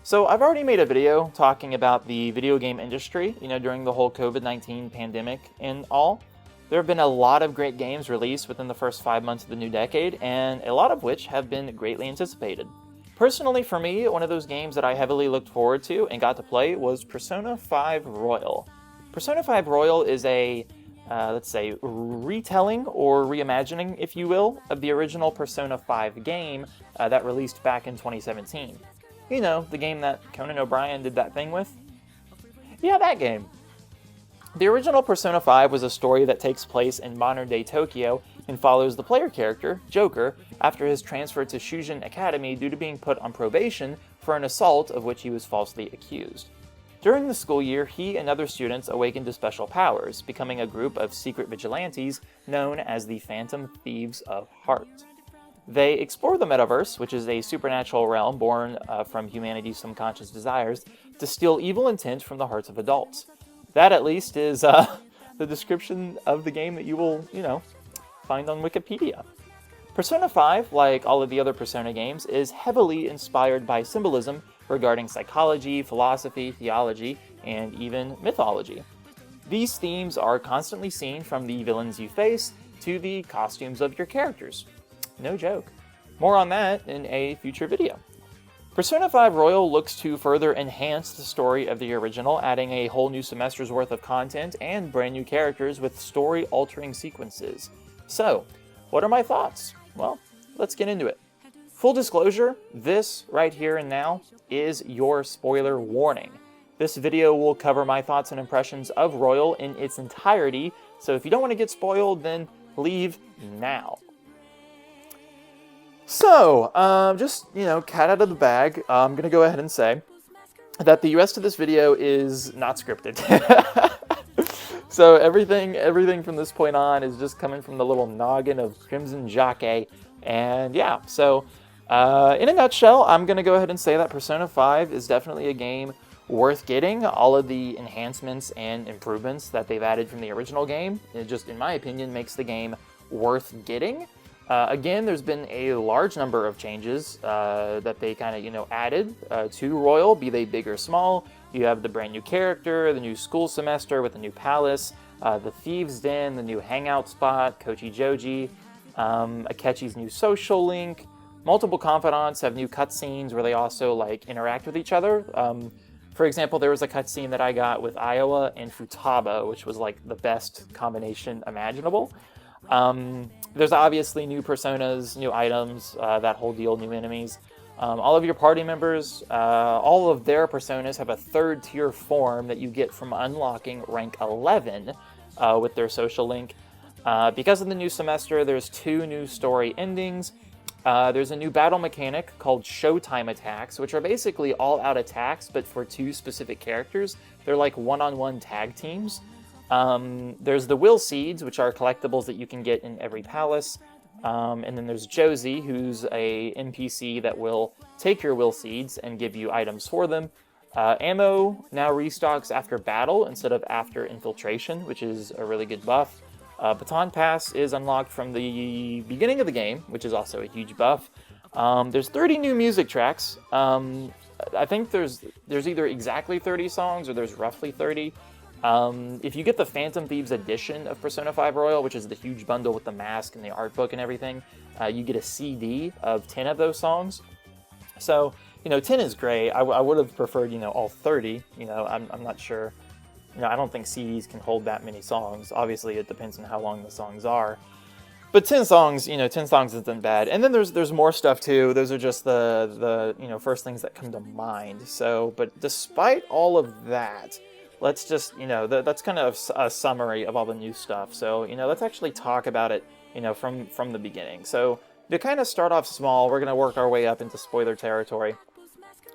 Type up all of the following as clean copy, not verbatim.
So I've already made a video talking about the video game industry, during the whole COVID-19 pandemic and all. There have been a lot of great games released within the first 5 months of the new decade, and a lot of which have been greatly anticipated. Personally, for me, one of those games that I heavily looked forward to and got to play was Persona 5 Royal. Persona 5 Royal is a, let's say, retelling or reimagining, if you will, of the original Persona 5 game that released back in 2017. You know, the game that Conan O'Brien did that thing with? Yeah, that game. The original Persona 5 was a story that takes place in modern-day Tokyo and follows the player character, Joker, after his transfer to Shujin Academy due to being put on probation for an assault of which he was falsely accused. During the school year, he and other students awakened to special powers, becoming a group of secret vigilantes known as the Phantom Thieves of Heart. They explore the metaverse, which is a supernatural realm born from humanity's subconscious desires, to steal evil intent from the hearts of adults. That, at least, is the description of the game that you will, find on Wikipedia. Persona 5, like all of the other Persona games, is heavily inspired by symbolism regarding psychology, philosophy, theology, and even mythology. These themes are constantly seen from the villains you face to the costumes of your characters. No joke. More on that in a future video. Persona 5 Royal looks to further enhance the story of the original, adding a whole new semester's worth of content and brand new characters with story-altering sequences. So, what are my thoughts? Well, let's get into it. Full disclosure, this right here and now is your spoiler warning. This video will cover my thoughts and impressions of Royal in its entirety, so if you don't want to get spoiled, then leave now. So, just, cat out of the bag, I'm going to go ahead and say that the rest of this video is not scripted. So everything from this point on is just coming from the little noggin of Crimson Jockey. And yeah, so in a nutshell, I'm going to go ahead and say that Persona 5 is definitely a game worth getting. All of the enhancements and improvements that they've added from the original game, it just, in my opinion, makes the game worth getting. Again, there's been a large number of changes that they kind of, added to Royal, be they big or small. You have the brand new character, the new school semester with the new palace, the Thieves' Den, the new hangout spot, Kochi Joji, Akechi's new social link. Multiple confidants have new cutscenes where they also interact with each other. For example, there was a cutscene that I got with Iowa and Futaba, which was the best combination imaginable. There's obviously new personas, new items, that whole deal, new enemies. All of your party members, all of their personas have a third tier form that you get from unlocking rank 11 with their social link. Because of the new semester, there's 2 new story endings. There's a new battle mechanic called Showtime attacks, which are basically all-out attacks, but for 2 specific characters. They're like one-on-one tag teams. There's the Will Seeds, which are collectibles that you can get in every palace. And then there's Josie, who's a NPC that will take your Will Seeds and give you items for them. Ammo now restocks after battle instead of after infiltration, which is a really good buff. Baton Pass is unlocked from the beginning of the game, which is also a huge buff. There's 30 new music tracks. I think there's either exactly 30 songs or there's roughly 30. If you get the Phantom Thieves edition of Persona 5 Royal, which is the huge bundle with the mask and the art book and everything, you get a CD of 10 of those songs. So, 10 is great. I would have preferred, all 30. I'm not sure. I don't think CDs can hold that many songs. Obviously, it depends on how long the songs are. But 10 songs, 10 songs isn't bad. And then there's more stuff too. Those are just the first things that come to mind. So, but despite all of that, let's just, that's kind of a summary of all the new stuff. So, let's actually talk about it, from the beginning. So, to kind of start off small, we're going to work our way up into spoiler territory.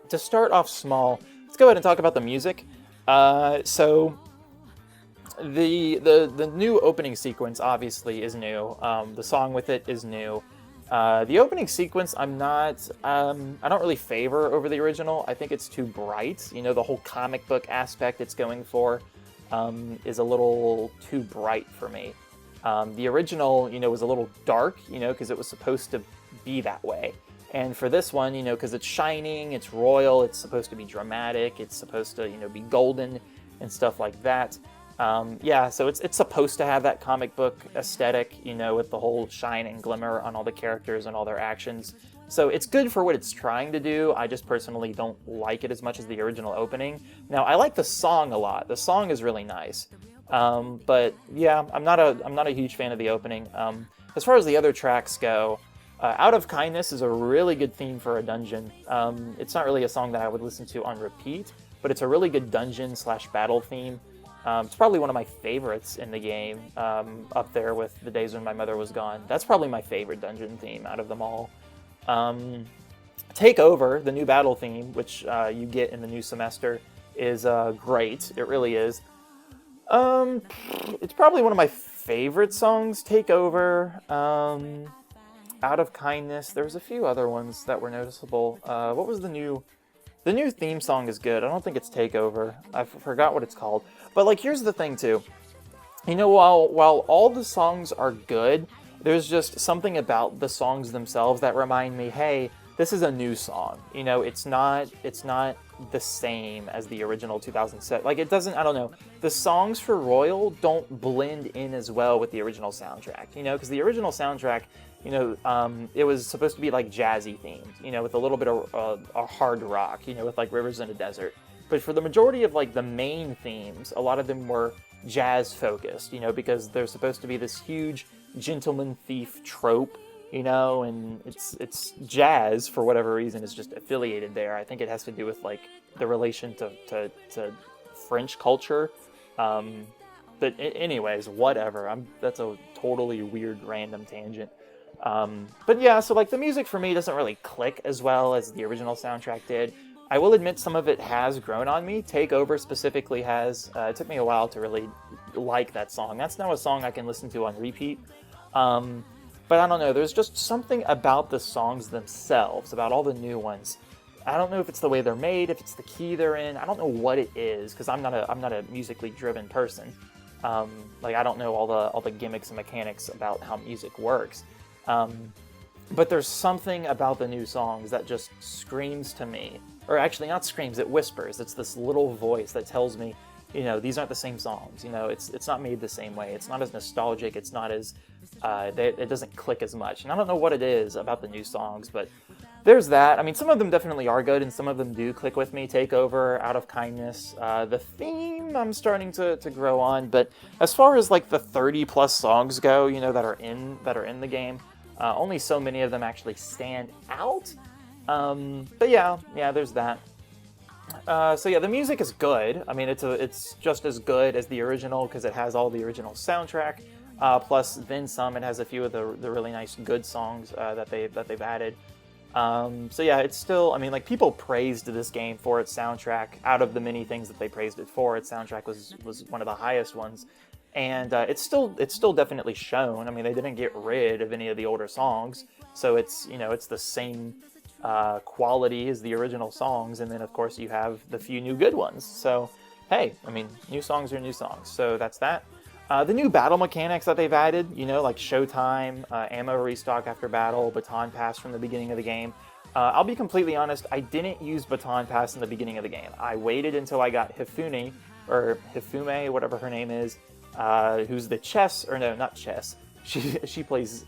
To start off small, let's go ahead and talk about the music. So, the new opening sequence obviously is new. The song with it is new. The opening sequence, I don't really favor over the original. I think it's too bright. The whole comic book aspect it's going for is a little too bright for me. The original, was a little dark, because it was supposed to be that way. And for this one, you know, because it's shining, it's royal, it's supposed to be dramatic, it's supposed to, you know, be golden and stuff like that. Yeah, so it's supposed to have that comic book aesthetic, you know, with the whole shine and glimmer on all the characters and all their actions. So it's good for what it's trying to do. I just personally don't like it as much as the original opening. Now, I like the song a lot. The song is really nice. But yeah, I'm not a huge fan of the opening. As far as the other tracks go, Out of Kindness is a really good theme for a dungeon. It's not really a song that I would listen to on repeat, but it's a really good dungeon/battle theme. It's probably one of my favorites in the game, up there with The Days When My Mother Was Gone. That's probably my favorite dungeon theme out of them all. Take Over, the new battle theme, which you get in the new semester, is great. It really is. It's probably one of my favorite songs, Take Over. Out of Kindness. There's a few other ones that were noticeable. What was the new... The new theme song is good. I don't think it's Take Over. I forgot what it's called. But, like, here's the thing, too. You know, while all the songs are good, there's just something about the songs themselves that remind me, hey, this is a new song. You know, it's not the same as the original 2007. Like, it doesn't, I don't know. The songs for Royal don't blend in as well with the original soundtrack, you know, because the original soundtrack, you know, it was supposed to be like jazzy themed, you know, with a little bit of hard rock, you know, with like Rivers in a Desert. But for the majority of like the main themes, a lot of them were jazz focused, you know, because they're supposed to be this huge gentleman thief trope, you know, and it's jazz for whatever reason is just affiliated there. I think it has to do with like the relation to French culture. But anyways, whatever. That's a totally weird random tangent. But yeah, so like the music for me doesn't really click as well as the original soundtrack did. I will admit some of it has grown on me. Take Over specifically has. It took me a while to really like that song. That's now a song I can listen to on repeat. But I don't know, there's just something about the songs themselves, about all the new ones. I don't know if it's the way they're made, if it's the key they're in. I don't know what it is, because I'm not a musically driven person. Like I don't know all the gimmicks and mechanics about how music works. But there's something about the new songs that just screams to me. Or actually not screams, it whispers. It's this little voice that tells me, you know, these aren't the same songs. You know, it's not made the same way. It's not as nostalgic. It's not as, it doesn't click as much. And I don't know what it is about the new songs, but there's that. I mean, some of them definitely are good, and some of them do click with me. Take Over, Out of Kindness. The theme I'm starting to grow on, but as far as like the 30 plus songs go, you know, that are in the game, only so many of them actually stand out. But yeah, there's that. So yeah, the music is good. I mean, it's just as good as the original because it has all the original soundtrack. Plus, then some. It has a few of the really nice good songs that they've added. So yeah, it's still. I mean, like people praised this game for its soundtrack. Out of the many things that they praised it for, its soundtrack was one of the highest ones. And it's still definitely shown. I mean, they didn't get rid of any of the older songs, so it's the same quality as the original songs, and then of course you have the few new good ones. So hey, I mean, new songs are new songs. So that's that. The new battle mechanics that they've added, you know, like showtime, ammo restock after battle, baton pass from the beginning of the game. I'll be completely honest, I didn't use baton pass in the beginning of the game. I waited until I got Hifune, or Hifume, whatever her name is, who's the chess, or no, not chess. She plays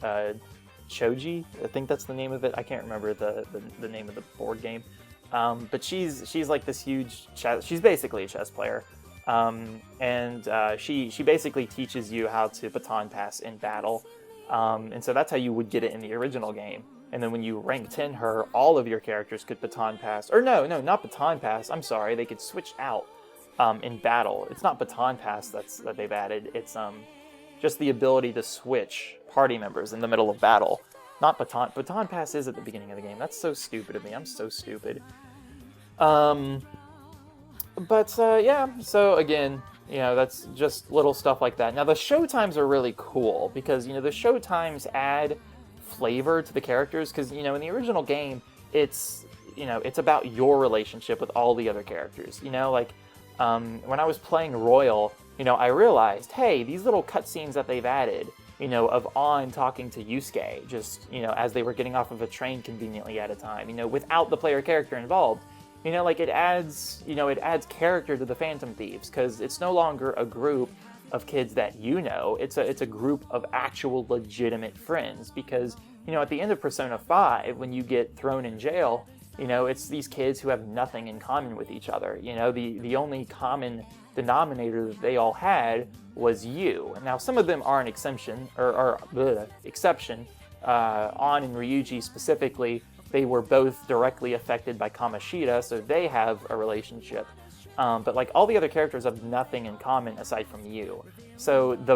Choji, I think that's the name of it. I can't remember the name of the board game. But she's like this huge chess. She's basically a chess player, and she basically teaches you how to baton pass in battle, and so that's how you would get it in the original game. And then when you rank 10 her, all of your characters could baton pass, or no, not baton pass. I'm sorry, they could switch out in battle. It's not baton pass that they've added. It's just the ability to switch party members in the middle of battle. Not baton pass is at the beginning of the game. That's so stupid of me. I'm so stupid. Yeah, so again, you know, that's just little stuff like that. Now the showtimes are really cool because, you know, the showtimes add flavor to the characters because, you know, in the original game, it's about your relationship with all the other characters. You know, like when I was playing Royal, you know, I realized, hey, these little cutscenes that they've added, of An talking to Yusuke, just, as they were getting off of a train conveniently at a time, without the player character involved. Like it adds character to the Phantom Thieves, because it's no longer a group of kids that it's a group of actual legitimate friends, because, at the end of Persona 5, when you get thrown in jail, it's these kids who have nothing in common with each other. The only common denominator that they all had was you. Now, some of them are an exception, exception. An and Ryuji specifically, they were both directly affected by Kamoshida, so they have a relationship. But like all the other characters have nothing in common aside from you. So the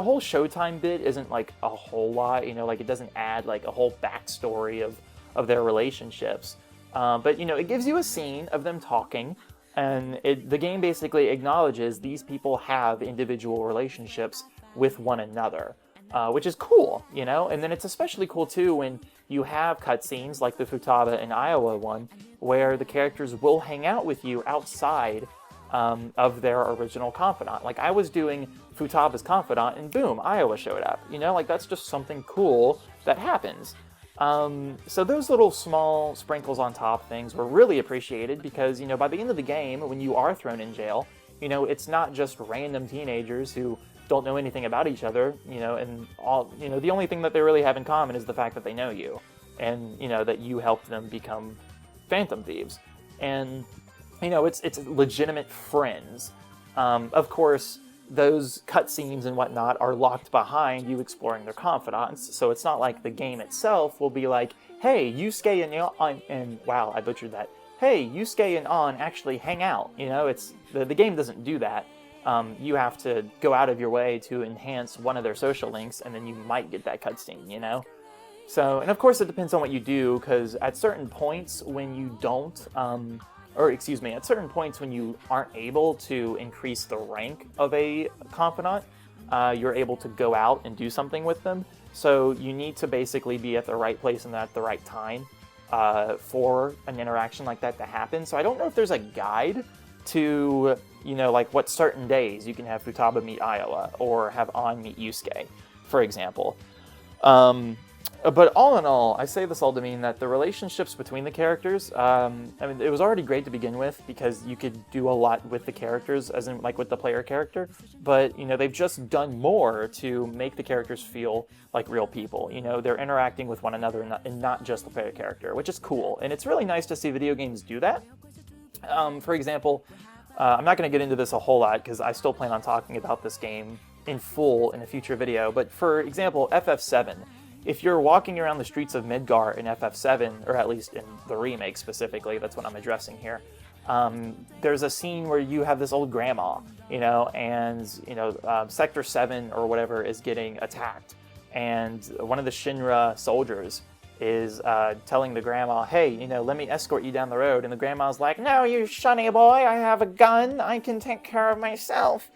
whole Showtime bit isn't like a whole lot, like it doesn't add like a whole backstory of their relationships. But it gives you a scene of them talking, and the game basically acknowledges these people have individual relationships with one another, which is cool, And then it's especially cool too when you have cutscenes like the Futaba and Iowa one, where the characters will hang out with you outside of their original confidant. Like I was doing Futaba's confidant, and boom, Iowa showed up. Like that's just something cool that happens. So those little small sprinkles on top things were really appreciated because, by the end of the game, when you are thrown in jail, it's not just random teenagers who don't know anything about each other, and all, the only thing that they really have in common is the fact that they know you, and, that you helped them become Phantom Thieves. And, it's legitimate friends. Of course, those cutscenes and whatnot are locked behind you exploring their confidants, so it's not like the game itself will be like, hey, Yusuke and wow, I butchered that. Hey, Yusuke and An actually hang out. It's the game doesn't do that. You have to go out of your way to enhance one of their social links, and then you might get that cutscene, So, and of course it depends on what you do, because at certain points when you don't, at certain points when you aren't able to increase the rank of a confidant, you're able to go out and do something with them. So you need to basically be at the right place and at the right time for an interaction like that to happen. So I don't know if there's a guide to, like what certain days you can have Futaba meet Iowa or have An meet Yusuke, for example. But all in all, I say this all to mean that the relationships between the characters, it was already great to begin with because you could do a lot with the characters, as in like with the player character, but, they've just done more to make the characters feel like real people. They're interacting with one another and not just the player character, which is cool. And it's really nice to see video games do that. For example, I'm not going to get into this a whole lot because I still plan on talking about this game in full in a future video, but for example, FF7. If you're walking around the streets of Midgar in FF7, or at least in the remake specifically, that's what I'm addressing here, there's a scene where you have this old grandma, and, Sector 7 or whatever is getting attacked, and one of the Shinra soldiers is telling the grandma, hey, let me escort you down the road, and the grandma's like, no, you shunny boy, I have a gun, I can take care of myself.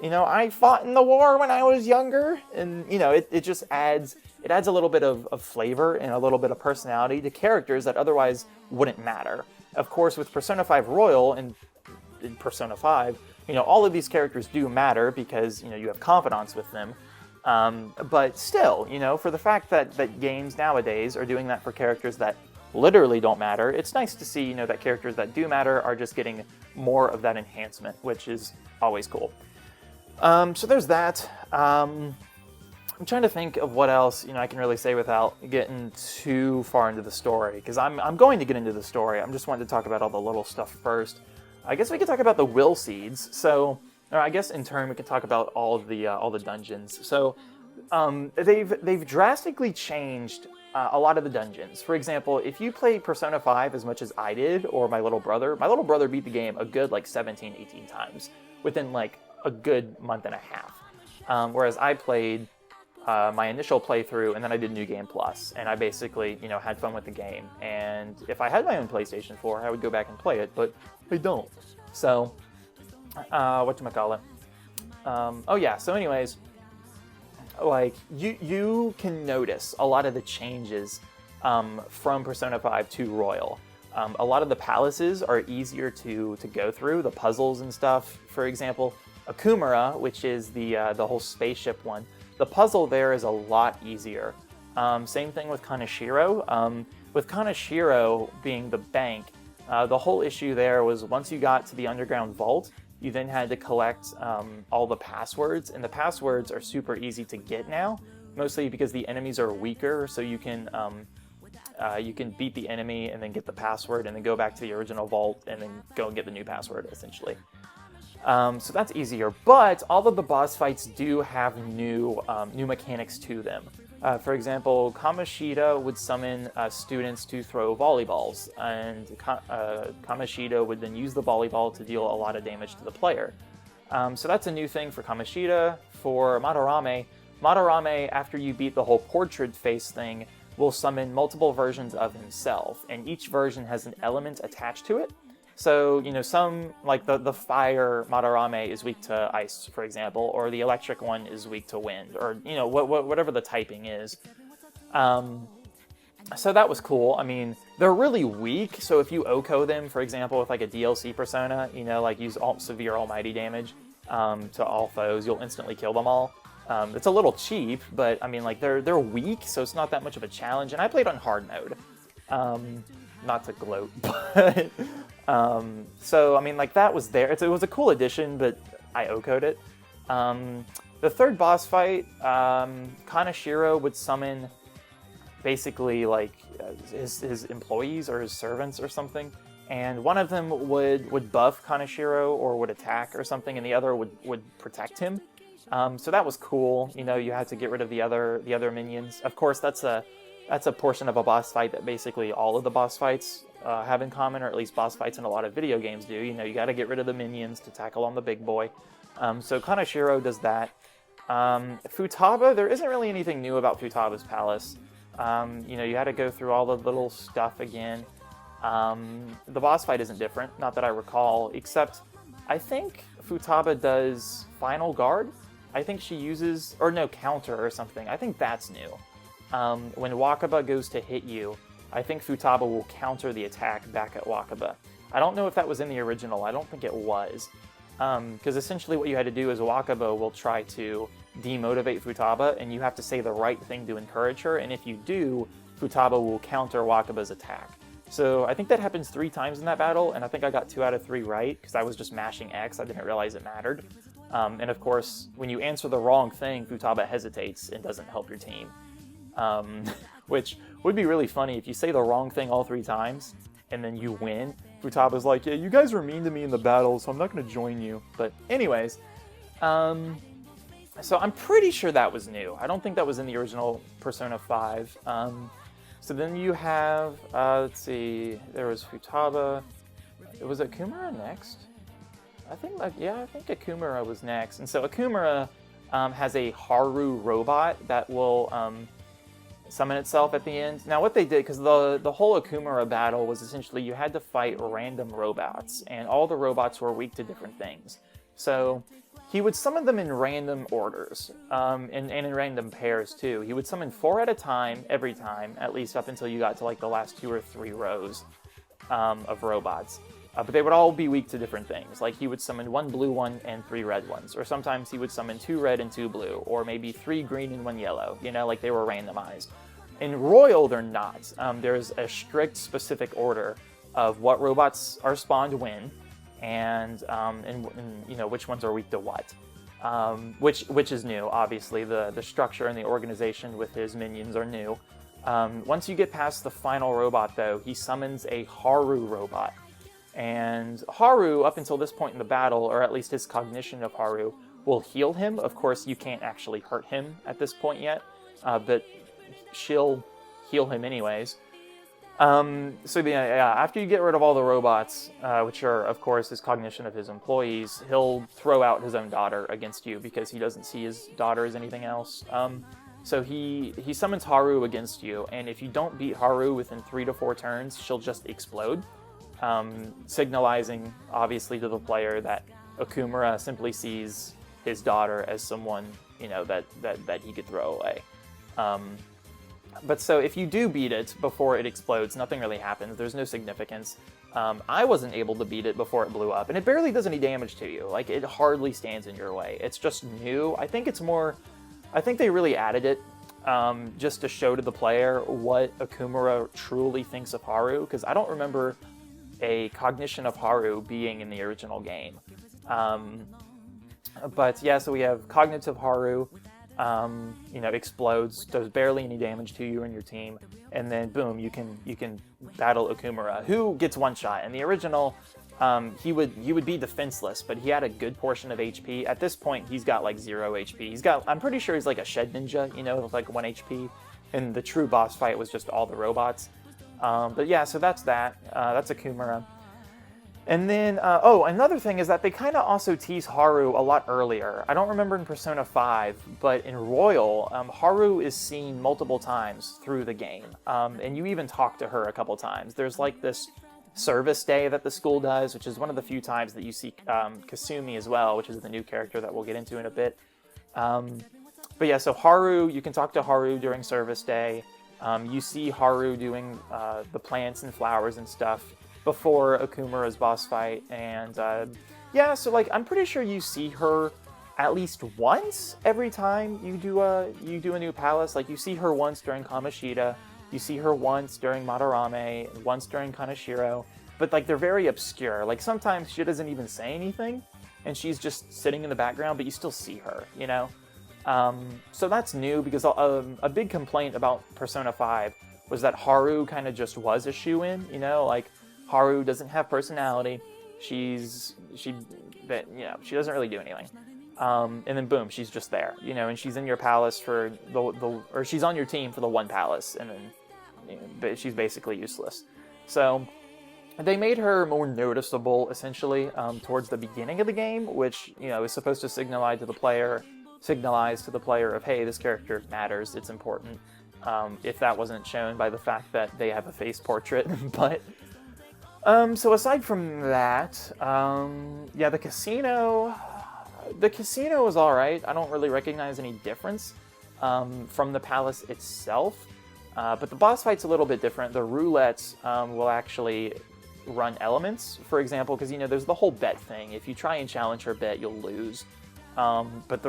I fought in the war when I was younger, and, it just adds a little bit of flavor and a little bit of personality to characters that otherwise wouldn't matter. Of course, with Persona 5 Royal and in Persona 5, all of these characters do matter because, you have confidants with them. But still, for the fact that games nowadays are doing that for characters that literally don't matter, it's nice to see, that characters that do matter are just getting more of that enhancement, which is always cool. So there's that. I'm trying to think of what else, I can really say without getting too far into the story, because I'm going to get into the story. I'm just wanting to talk about all the little stuff first. I guess we could talk about the will seeds. So, or I guess in turn we could talk about all the dungeons. So, they've drastically changed a lot of the dungeons. For example, if you played Persona 5 as much as I did, or my little brother beat the game a good 17, 18 times within a good month and a half. Whereas I played my initial playthrough, and then I did New Game Plus, and I basically, had fun with the game. And if I had my own PlayStation 4, I would go back and play it, but I don't. So, whatchamacallit? Oh yeah, so anyways, you can notice a lot of the changes from Persona 5 to Royal. A lot of the palaces are easier to go through, the puzzles and stuff. For example, Akumura, which is the whole spaceship one, the puzzle there is a lot easier. Same thing with Kaneshiro. With Kaneshiro being the bank, the whole issue there was once you got to the underground vault, you then had to collect all the passwords, and the passwords are super easy to get now, mostly because the enemies are weaker, so you can beat the enemy and then get the password and then go back to the original vault and then go and get the new password, essentially. So that's easier, but all of the boss fights do have new mechanics to them. For example, Kamoshida would summon students to throw volleyballs, and Kamoshida would then use the volleyball to deal a lot of damage to the player. So that's a new thing for Kamoshida. For Madarame, after you beat the whole portrait face thing, will summon multiple versions of himself, and each version has an element attached to it. So, some, like the fire Madarame is weak to ice, for example, or the electric one is weak to wind, or, whatever the typing is. So that was cool. I mean, they're really weak, so if you OHKO them, for example, with like a DLC persona, like use severe almighty damage to all foes, you'll instantly kill them all. It's a little cheap, but I mean, like, they're weak, so it's not that much of a challenge, and I played on hard mode. Not to gloat, but... so, I mean, like, that was there. It was a cool addition, but I OHKO'd it. The third boss fight, Kaneshiro would summon basically, like, his employees or his servants or something, and one of them would buff Kaneshiro or would attack or something, and the other would protect him. So that was cool. You had to get rid of the other minions. Of course, that's a portion of a boss fight that basically all of the boss fights have in common, or at least boss fights in a lot of video games do. You got to get rid of the minions to tackle on the big boy. So Kaneshiro does that. Futaba, there isn't really anything new about Futaba's palace. You had to go through all the little stuff again. The boss fight isn't different, not that I recall, except I think Futaba does Final Guard. I think she uses, or no, Counter or something. I think that's new. When Wakaba goes to hit you, I think Futaba will counter the attack back at Wakaba. I don't know if that was in the original. I don't think it was. Because essentially what you had to do is Wakaba will try to demotivate Futaba, and you have to say the right thing to encourage her, and if you do, Futaba will counter Wakaba's attack. So I think that happens 3 times in that battle, and I think I got 2 out of 3 right, because I was just mashing X. I didn't realize it mattered. And of course, when you answer the wrong thing, Futaba hesitates and doesn't help your team. Which would be really funny if you say the wrong thing all 3 times, and then you win. Futaba's like, yeah, you guys were mean to me in the battle, so I'm not going to join you. But anyways, so I'm pretty sure that was new. I don't think that was in the original Persona 5. So then you have, let's see, there was Futaba. Was Akumura next? I think Akumura was next. And so Akumura has a Haru robot that will summon itself at the end. Now what they did, because the whole Akumura battle was essentially you had to fight random robots, and all the robots were weak to different things. So he would summon them in random orders, and in random pairs too. He would summon 4 at a time, every time, at least up until you got to like the last 2 or 3 rows of robots. But they would all be weak to different things. Like he would summon 1 blue one and 3 red ones, or sometimes he would summon 2 red and 2 blue, or maybe 3 green and 1 yellow. Like they were randomized. In Royal, they're not. There's a strict, specific order of what robots are spawned when, and which ones are weak to what. Which is new, obviously. The structure and the organization with his minions are new. Once you get past the final robot, though, he summons a Haru robot. And Haru, up until this point in the battle, or at least his cognition of Haru, will heal him. Of course, you can't actually hurt him at this point yet, but she'll heal him anyways. So yeah, after you get rid of all the robots, which are, of course, his cognition of his employees, he'll throw out his own daughter against you because he doesn't see his daughter as anything else. So he summons Haru against you, and if you don't beat Haru within 3 to 4 turns, she'll just explode. Signalizing, obviously, to the player that Akumura simply sees his daughter as someone, that he could throw away. But so if you do beat it before it explodes, nothing really happens. There's no significance. I wasn't able to beat it before it blew up, and it barely does any damage to you. Like, it hardly stands in your way. It's just new. I think it's more I think they really added it just to show to the player what Okumura truly thinks of Haru, because I don't remember a cognition of Haru being in the original game. But yeah, so we have cognitive Haru, explodes, does barely any damage to you and your team, and then boom, you can battle Okumura, who gets one shot. In the original, he would be defenseless, but he had a good portion of HP. At this point, he's got like 0 HP. I'm pretty sure he's like a Shed Ninja, with like 1 HP. And the true boss fight was just all the robots. But yeah, so that's that. That's Okumura. And then, another thing is that they kind of also tease Haru a lot earlier. I don't remember in Persona 5, but in Royal, Haru is seen multiple times through the game. And you even talk to her a couple times. There's like this service day that the school does, which is one of the few times that you see Kasumi as well, which is the new character that we'll get into in a bit. But yeah, so Haru, you can talk to Haru during service day. You see Haru doing the plants and flowers and stuff before Okumura's boss fight, and yeah, so like I'm pretty sure you see her at least once every time you do a new palace. Like you see her once during Kamoshida, you see her once during Madarame, once during Kaneshiro, but like they're very obscure. Like sometimes she doesn't even say anything, and she's just sitting in the background, but you still see her, So that's new, because a big complaint about Persona 5 was that Haru kind of just was a shoo-in, like Haru doesn't have personality. She doesn't really do anything. And then boom, she's just there, and she's in your palace for or she's on your team for the one palace, and then she's basically useless. So they made her more noticeable, essentially, towards the beginning of the game, which is supposed to signalize to the player of, hey, this character matters, it's important. If that wasn't shown by the fact that they have a face portrait, but. So aside from that, yeah, the casino is alright. I don't really recognize any difference from the palace itself, but the boss fight's a little bit different. The roulettes will actually run elements, for example, because there's the whole bet thing. If you try and challenge her bet, you'll lose. But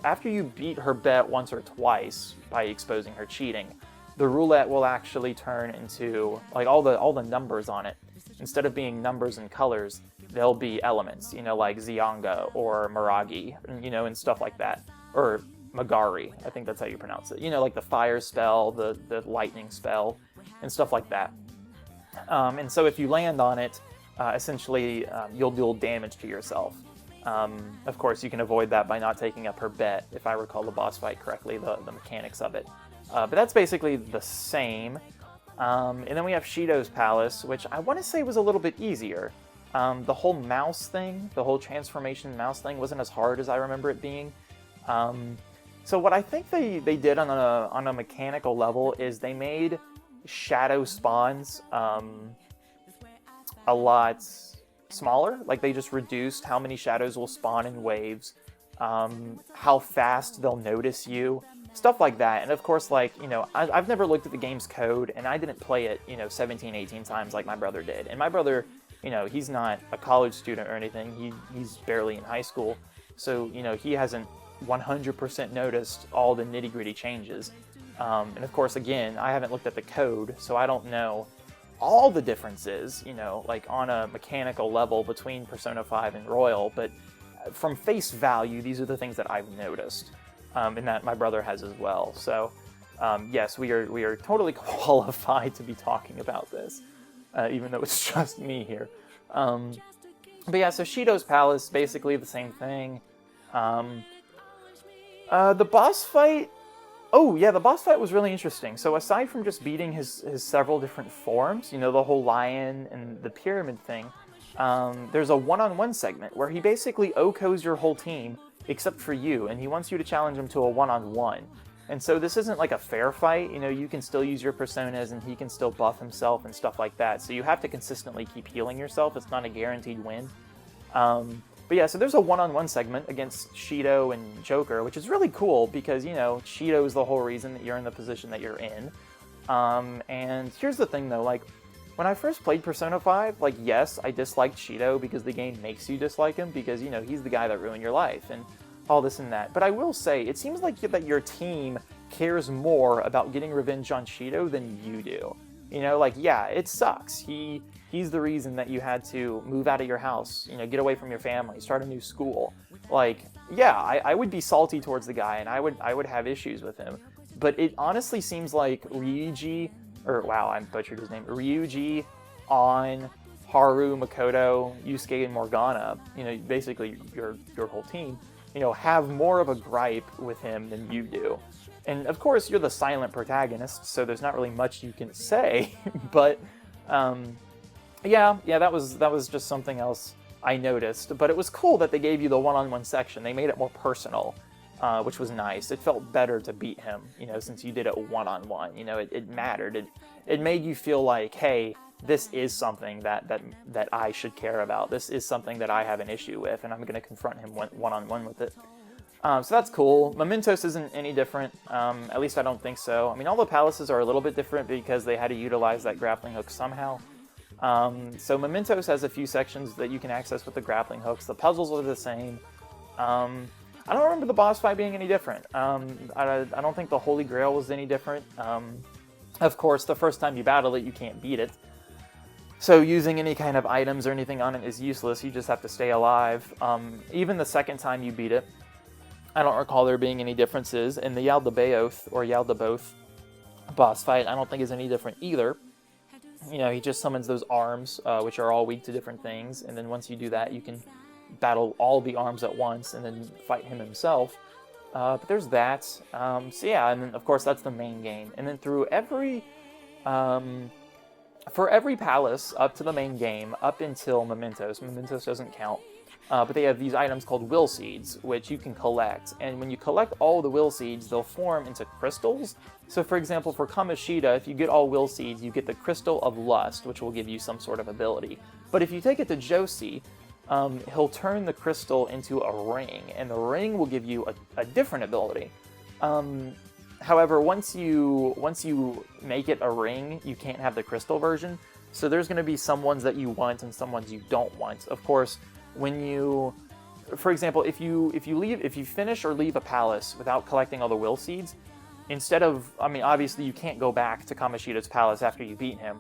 after you beat her bet once or twice by exposing her cheating, the roulette will actually turn into like all the numbers on it. Instead of being numbers and colors, they'll be elements, like Zyanga or Maragi, and stuff like that. Or Magari, I think that's how you pronounce it. Like the fire spell, the lightning spell, and stuff like that. And so if you land on it, essentially you'll deal damage to yourself. Of course, you can avoid that by not taking up her bet, if I recall the boss fight correctly, the mechanics of it. But that's basically the same. And then we have Shido's Palace, which I want to say was a little bit easier. The whole mouse thing, the whole transformation mouse thing wasn't as hard as I remember it being. So what I think they did on a mechanical level is they made shadow spawns a lot smaller. Like they just reduced how many shadows will spawn in waves, how fast they'll notice you. Stuff like that. And of course, like, I've never looked at the game's code, and I didn't play it, 17, 18 times like my brother did. And my brother, he's not a college student or anything. He's barely in high school. So, he hasn't 100% noticed all the nitty-gritty changes. And of course, again, I haven't looked at the code, so I don't know all the differences, like on a mechanical level between Persona 5 and Royal. But from face value, these are the things that I've noticed. And that my brother has as well. So, yes, we are totally qualified to be talking about this, even though it's just me here. But yeah, so Shido's Palace, basically the same thing. The boss fight... Oh, yeah, the boss fight was really interesting. So aside from just beating his several different forms, the whole lion and the pyramid thing, there's a one-on-one segment where he basically OHKOs your whole team, except for you, and he wants you to challenge him to a one-on-one. And so this isn't like a fair fight, you can still use your personas and he can still buff himself and stuff like that. So you have to consistently keep healing yourself. It's not a guaranteed win. But yeah, so there's a one-on-one segment against Shido and Joker, which is really cool because, Shido is the whole reason that you're in the position that you're in. And here's the thing though, like, when I first played Persona 5, like, yes, I disliked Shido because the game makes you dislike him because, he's the guy that ruined your life. And all this and that. But I will say, it seems like that your team cares more about getting revenge on Shido than you do. You know, like, yeah, it sucks. He's the reason that you had to move out of your house, you know, get away from your family, start a new school. Like, yeah, I would be salty towards the guy, and I would have issues with him. But it honestly seems like Ryuji, or wow, I butchered his name, Ryuji, An, Haru, Makoto, Yusuke, and Morgana, you know, basically your whole team, you know, have more of a gripe with him than you do. And of course, you're the silent protagonist, so there's not really much you can say. But yeah, that was just something else I noticed. But it was cool that they gave you the one-on-one section. They made it more personal, which was nice. It felt better to beat him, you know, since you did it one-on-one. You know, it mattered. It made you feel like, hey, this is something that I should care about. This is something that I have an issue with, and I'm going to confront him one-on-one with it. So that's cool. Mementos isn't any different, at least I don't think so. I mean, all the palaces are a little bit different because they had to utilize that grappling hook somehow. So Mementos has a few sections that you can access with the grappling hooks. The puzzles are the same. I don't remember the boss fight being any different. I don't think the Holy Grail was any different. Of course, the first time you battle it, you can't beat it. So using any kind of items or anything on it is useless. You just have to stay alive. Even the second time you beat it, I don't recall there being any differences. And the Yaldabaoth, or Yaldabaoth boss fight, I don't think is any different either. You know, he just summons those arms, which are all weak to different things. And then once you do that, you can battle all the arms at once and then fight him himself. But there's that. So yeah, and then of course that's the main game. And then through every... for every palace up to the main game, up until Mementos doesn't count, but they have these items called will seeds, which you can collect. And when you collect all the will seeds, they'll form into crystals. So for example, for Kamoshida, if you get all will seeds, you get the Crystal of Lust, which will give you some sort of ability. But if you take it to Josie, he'll turn the crystal into a ring, and the ring will give you a different ability. However, once you make it a ring, you can't have the crystal version. So there's going to be some ones that you want and some ones you don't want. Of course, when you, for example, if you finish or leave a palace without collecting all the will seeds, instead of, I mean, obviously you can't go back to Kamoshida's palace after you beat him,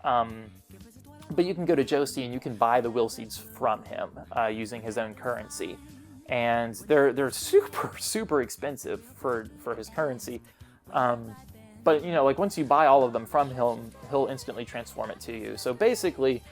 but you can go to Josie and you can buy the will seeds from him using his own currency. And they're super expensive for his currency, but you know, like once you buy all of them from him, he'll instantly transform it to you. So basically,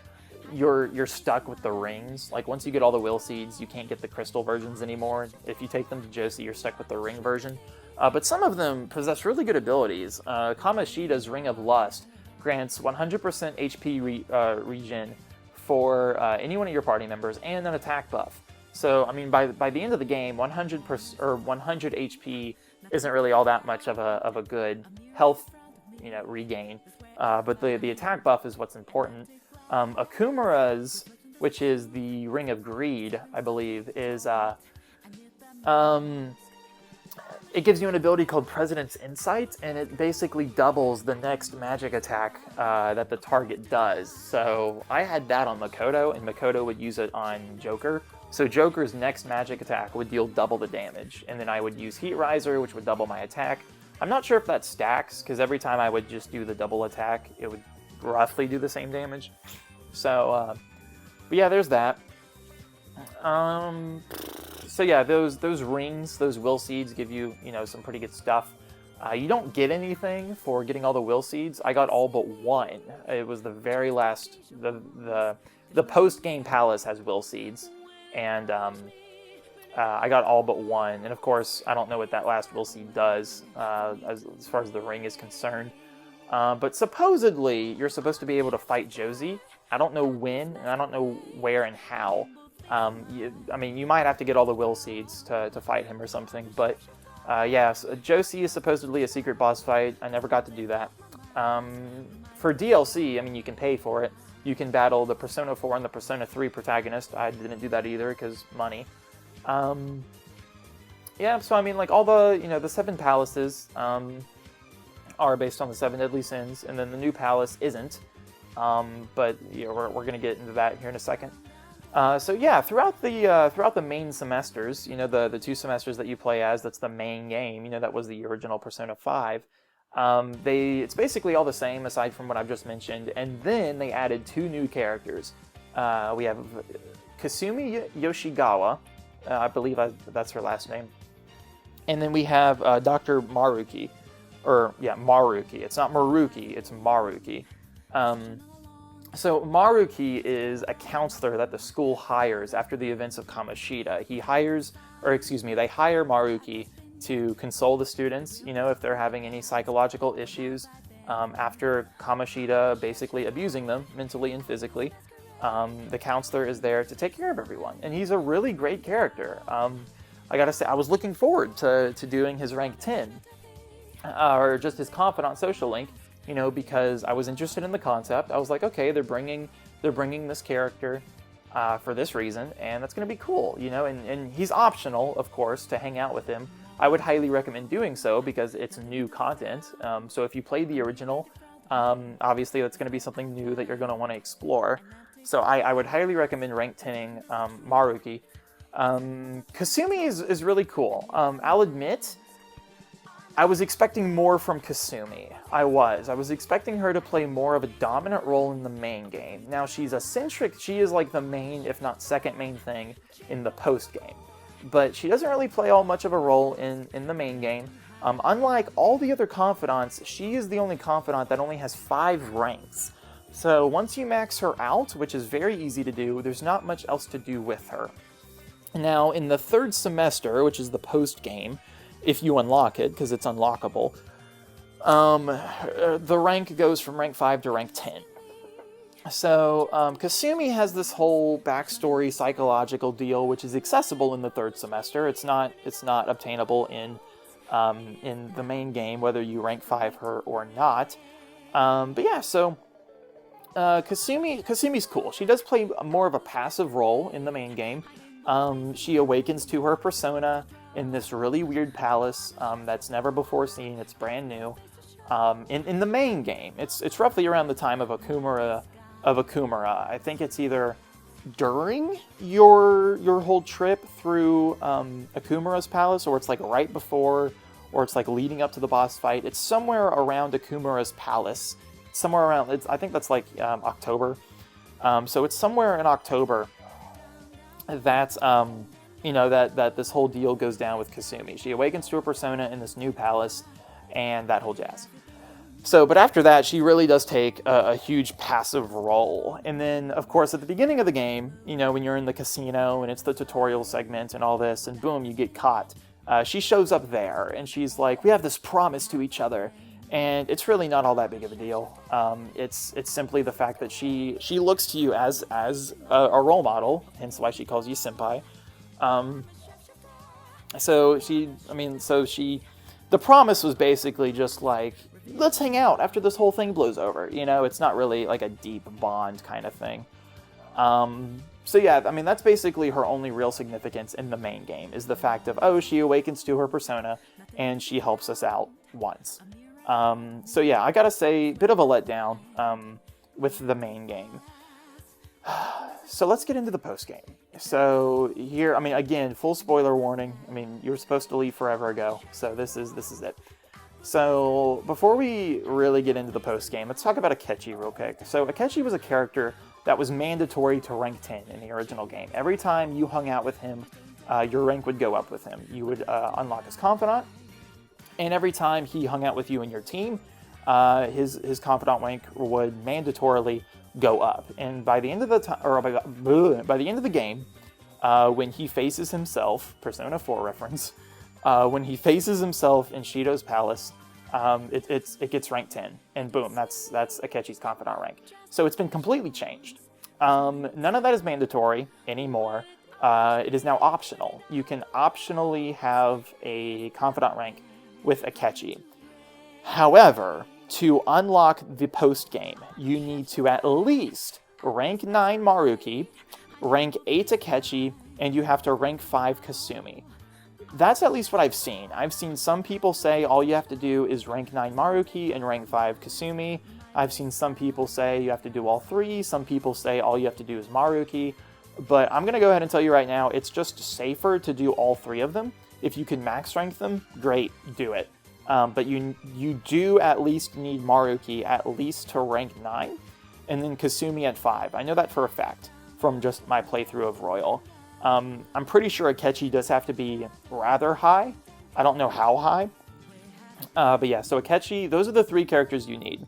you're stuck with the rings. Like once you get all the will seeds, you can't get the crystal versions anymore. If you take them to Josie, you're stuck with the ring version. But some of them possess really good abilities. Kamoshida's Ring of Lust grants 100% HP regen for any one of your party members and an attack buff. So, I mean, by the end of the game, 100% or 100 HP isn't really all that much of a good health, you know, regain. But the attack buff is what's important. Akumura's, which is the Ring of Greed, I believe, is it gives you an ability called President's Insight, and it basically doubles the next magic attack that the target does. So I had that on Makoto, and Makoto would use it on Joker. So Joker's next magic attack would deal double the damage, and then I would use Heat Riser, which would double my attack. I'm not sure if that stacks, because every time I would just do the double attack, it would roughly do the same damage. So, but yeah, there's that. So yeah, those rings, those will seeds give you, you know, some pretty good stuff. You don't get anything for getting all the will seeds. I got all but one. It was the very last, the post-game palace has will seeds. And I got all but one. And of course, I don't know what that last will seed does as far as the ring is concerned. But supposedly, you're supposed to be able to fight Josie. I don't know when, and I don't know where and how. I mean, you might have to get all the will seeds to fight him or something. But yeah, so Josie is supposedly a secret boss fight. I never got to do that. For DLC, I mean, you can pay for it. You can battle the Persona 4 and the Persona 3 protagonist. I didn't do that either because money. Yeah, so I mean, like all the, you know, the 7 palaces are based on the 7 deadly sins, and then the new palace isn't. But you know, we're going to get into that here in a second. So yeah, throughout the main semesters, the 2 semesters that you play as, that's the main game. That was the original Persona 5. It's basically all the same aside from what I've just mentioned, and then they added 2 new characters. We have Kasumi Yoshigawa, I believe that's her last name, and then we have Dr. Maruki, Maruki. It's not Maruki, it's Maruki. So Maruki is a counselor that the school hires after the events of Kamoshida. They hire Maruki to console the students, if they're having any psychological issues after Kamoshida basically abusing them mentally and physically. The counselor is there to take care of everyone, and he's a really great character. I gotta say, I was looking forward to doing his rank 10, or just his confidant social link, because I was interested in the concept. I was like, okay, they're bringing this character for this reason, and that's going to be cool, and he's optional, of course, to hang out with him. I would highly recommend doing so because it's new content. So if you played the original, obviously that's going to be something new that you're going to want to explore. So I would highly recommend rank 10ing Maruki. Kasumi is really cool. I'll admit, I was expecting more from Kasumi. I was expecting her to play more of a dominant role in the main game. Now, she is like the main, if not second main thing in the post game. But she doesn't really play all much of a role in the main game. Unlike all the other confidants, she is the only confidant that only has 5 ranks. So once you max her out, which is very easy to do, there's not much else to do with her. Now, in the 3rd semester, which is the post game, if you unlock it, because it's unlockable, the rank goes from rank 5 to rank 10. So, Kasumi has this whole backstory psychological deal, which is accessible in the 3rd semester. It's not obtainable in the main game, whether you rank 5 her or not. But yeah, so Kasumi's cool. She does play more of a passive role in the main game. She awakens to her persona in this really weird palace that's never before seen. It's brand new. In the main game, it's roughly around the time of Akumura. I think it's either during your whole trip through Akumura's palace, or it's like right before, or it's like leading up to the boss fight. It's somewhere around Akumura's palace. Somewhere around. I think that's like October. So it's somewhere in October that that this whole deal goes down with Kasumi. She awakens to her persona in this new palace, and that whole jazz. So, but after that, she really does take a huge passive role. And then, of course, at the beginning of the game, when you're in the casino and it's the tutorial segment and all this, and boom, you get caught. She shows up there, and she's like, we have this promise to each other. And it's really not all that big of a deal. It's simply the fact that she looks to you as a role model, hence why she calls you senpai. The promise was basically just like, let's hang out after this whole thing blows over. It's not really like a deep bond kind of thing. So yeah, that's basically her only real significance in the main game, is the fact of, she awakens to her persona and she helps us out once. So yeah, I gotta say, bit of a letdown with the main game. So let's get into the post game. So here, again, full spoiler warning. You were supposed to leave forever ago, so this is it. So before we really get into the post game, let's talk about Akechi real quick. So Akechi was a character that was mandatory to rank 10 in the original game. Every time you hung out with him, your rank would go up with him. You would unlock his confidant, and every time he hung out with you and your team, his confidant rank would mandatorily go up. And by the end of by the end of the game, when he faces himself, Persona 4 reference, when he faces himself in Shido's palace, it gets rank 10, and boom, that's Akechi's confidant rank. So it's been completely changed. None of that is mandatory anymore. It is now optional. You can optionally have a confidant rank with Akechi. However, to unlock the post-game, you need to at least rank 9 Maruki, rank 8 Akechi, and you have to rank 5 Kasumi. That's at least what I've seen. I've seen some people say all you have to do is rank 9 Maruki and rank 5 Kasumi. I've seen some people say you have to do all 3. Some people say all you have to do is Maruki. But I'm going to go ahead and tell you right now, it's just safer to do all 3 of them. If you can max rank them, great, do it. But you do at least need Maruki at least to rank 9, and then Kasumi at 5. I know that for a fact from just my playthrough of Royal. I'm pretty sure Akechi does have to be rather high. I don't know how high. But yeah, so Akechi, those are the 3 characters you need.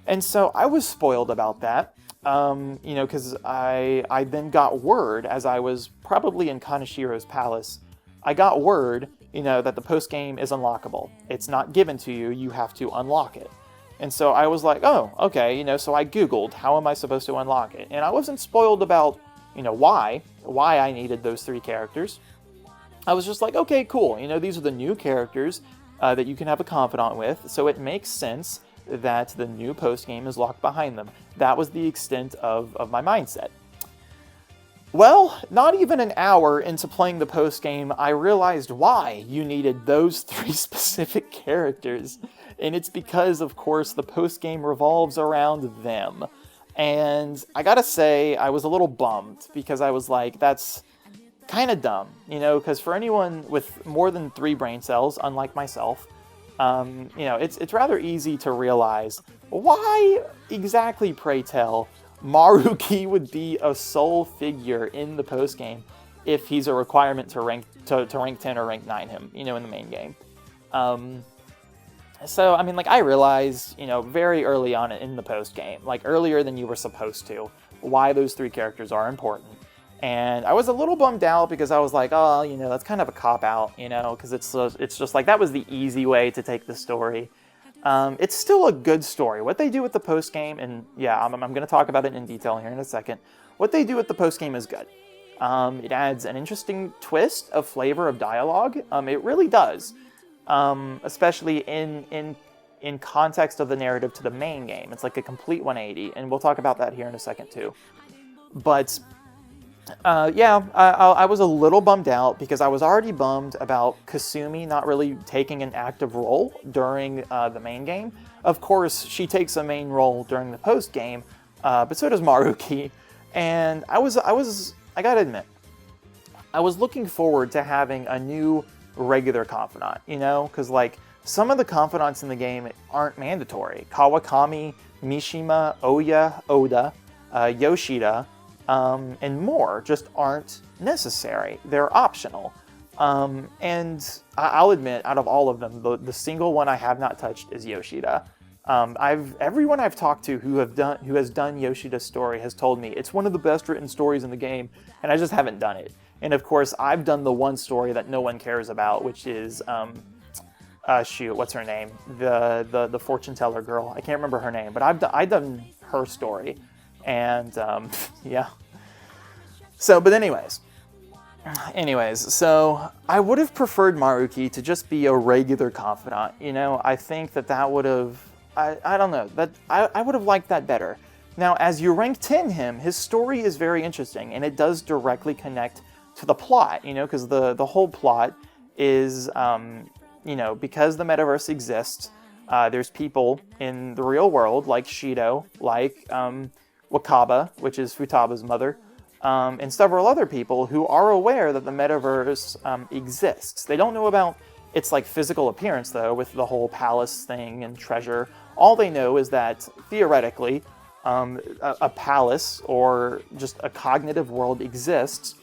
And so I was spoiled about that, you know, because I then got word, as I was probably in Kanashiro's palace, I got word, you know, that the post-game is unlockable. It's not given to you, you have to unlock it. And so I was like, oh, okay, you know, so I Googled, how am I supposed to unlock it? And I wasn't spoiled about, you know, why I needed those 3 characters. I was just like, okay, cool, you know, these are the new characters that you can have a confidant with, so it makes sense that the new post-game is locked behind them. That was the extent of my mindset. Well, not even an hour into playing the post-game, I realized why you needed those 3 specific characters. And it's because, of course, the post-game revolves around them. And I gotta say, I was a little bummed, because I was like, that's kind of dumb, you know, because for anyone with more than 3 brain cells, unlike myself, you know, it's rather easy to realize why exactly, pray tell, Maruki would be a sole figure in the post game if he's a requirement to rank 10 or rank 9 him, you know, in the main game. So I mean, like, I realized, you know, very early on in the post game, like earlier than you were supposed to, why those 3 characters are important. And I was a little bummed out because I was like, oh, you know, that's kind of a cop-out, you know, because it's just like, that was the easy way to take the story. It's still a good story. What they do with the post-game, and yeah, I'm going to talk about it in detail here in a second. What they do with the post-game is good. It adds an interesting twist of flavor of dialogue. It really does, especially in context of the narrative to the main game. It's like a complete 180, and we'll talk about that here in a second too. But yeah, I was a little bummed out because I was already bummed about Kasumi not really taking an active role during the main game. Of course, she takes a main role during the post game, but so does Maruki. And I gotta admit, I was looking forward to having a new regular confidant, you know, because like some of the confidants in the game aren't mandatory. Kawakami, Mishima, Oya, Oda, Yoshida, and more just aren't necessary. They're optional. And I'll admit, out of all of them, the single one I have not touched is Yoshida. Everyone I've talked to who has done Yoshida's story has told me it's one of the best written stories in the game, and I just haven't done it. And of course, I've done the one story that no one cares about, which is shoot, what's her name? The fortune teller girl. I can't remember her name, but I've done her story. And, yeah. So, but anyways, so I would have preferred Maruki to just be a regular confidant, you know. I think that would have, I don't know, that I would have liked that better. Now, as you rank 10 him, his story is very interesting, and it does directly connect to the plot, you know, because the whole plot is, you know, because the metaverse exists, there's people in the real world, like Shido, like, Wakaba, which is Futaba's mother, and several other people who are aware that the metaverse exists. They don't know about its like physical appearance though, with the whole palace thing and treasure. All they know is that theoretically, a palace or just a cognitive world exists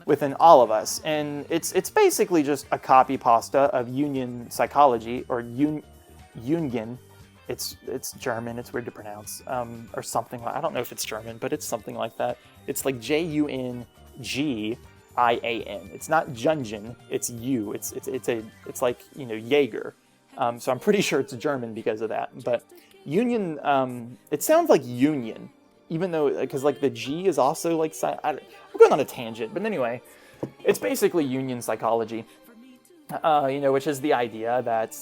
within all of us, and it's basically just a copy pasta of Jungian psychology or Jungian. It's German, it's weird to pronounce, or something like, I don't know if it's German, but it's something like that. It's like Jungian. It's not Jungen, it's U. It's like, you know, Jaeger. So I'm pretty sure it's German because of that. But Union, it sounds like Union, even though, because like the G is also like, I'm going on a tangent, but anyway, it's basically Jungian psychology. You know, which is the idea that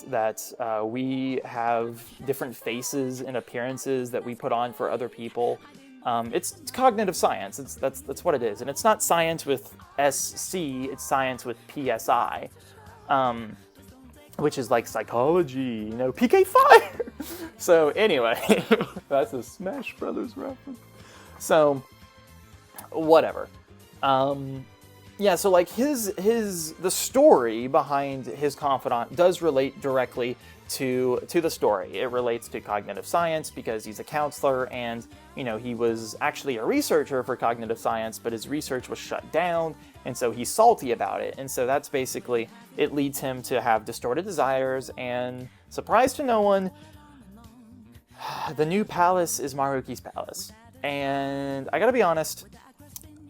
we have different faces and appearances that we put on for other people. It's cognitive science. That's what it is, and it's not science with SC. It's science with PSI, which is like psychology. You know, PK Fire. So anyway, that's a Smash Brothers reference. So whatever. Yeah, so like the story behind his confidant does relate directly to the story. It relates to cognitive science because he's a counselor, and he was actually a researcher for cognitive science, but his research was shut down, and so he's salty about it. And so that's basically, it leads him to have distorted desires, and surprise to no one, the new palace is Maruki's palace. And I gotta be honest,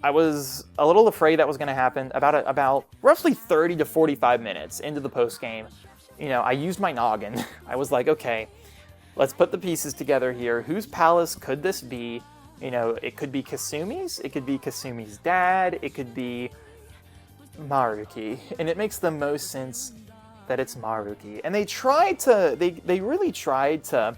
I was a little afraid that was going to happen. About roughly 30 to 45 minutes into the post game, I used my noggin. I was like, okay, let's put the pieces together here. Whose palace could this be? It could be Kasumi's. It could be Kasumi's dad. It could be Maruki. And it makes the most sense that it's Maruki. And they really tried to,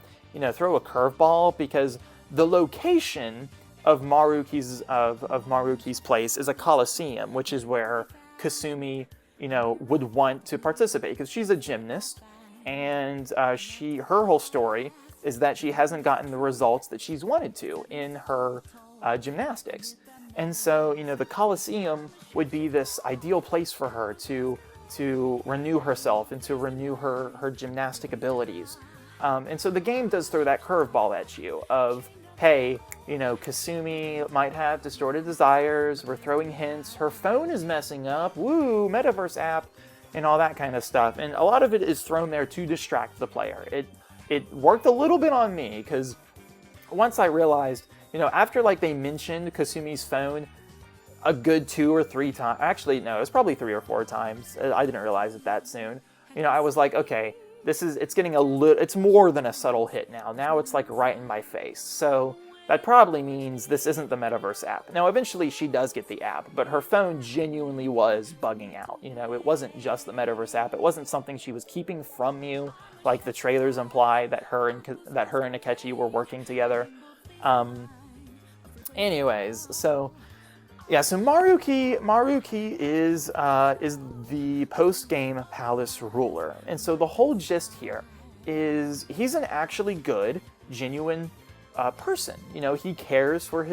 throw a curveball, because the location of Maruki's place is a coliseum, which is where Kasumi, would want to participate, because she's a gymnast, and her whole story is that she hasn't gotten the results that she's wanted to in her gymnastics. And so, the coliseum would be this ideal place for her to renew herself and to renew her gymnastic abilities. And so the game does throw that curveball at you of, hey, Kasumi might have distorted desires, we're throwing hints, her phone is messing up, woo, metaverse app, and all that kind of stuff. And a lot of it is thrown there to distract the player. It worked a little bit on me, because once I realized, after they mentioned Kasumi's phone a good 2 or 3 times, actually, no, it was probably 3 or 4 times, I didn't realize it that soon, I was like, okay, it's getting it's more than a subtle hit now. Now it's right in my face. So that probably means this isn't the metaverse app. Now, eventually she does get the app, but her phone genuinely was bugging out. It wasn't just the metaverse app. It wasn't something she was keeping from you, like the trailers imply that her and Akechi were working together. Anyways, so yeah, so Maruki is the post-game palace ruler, and so the whole gist here is he's an actually good, genuine person. He cares for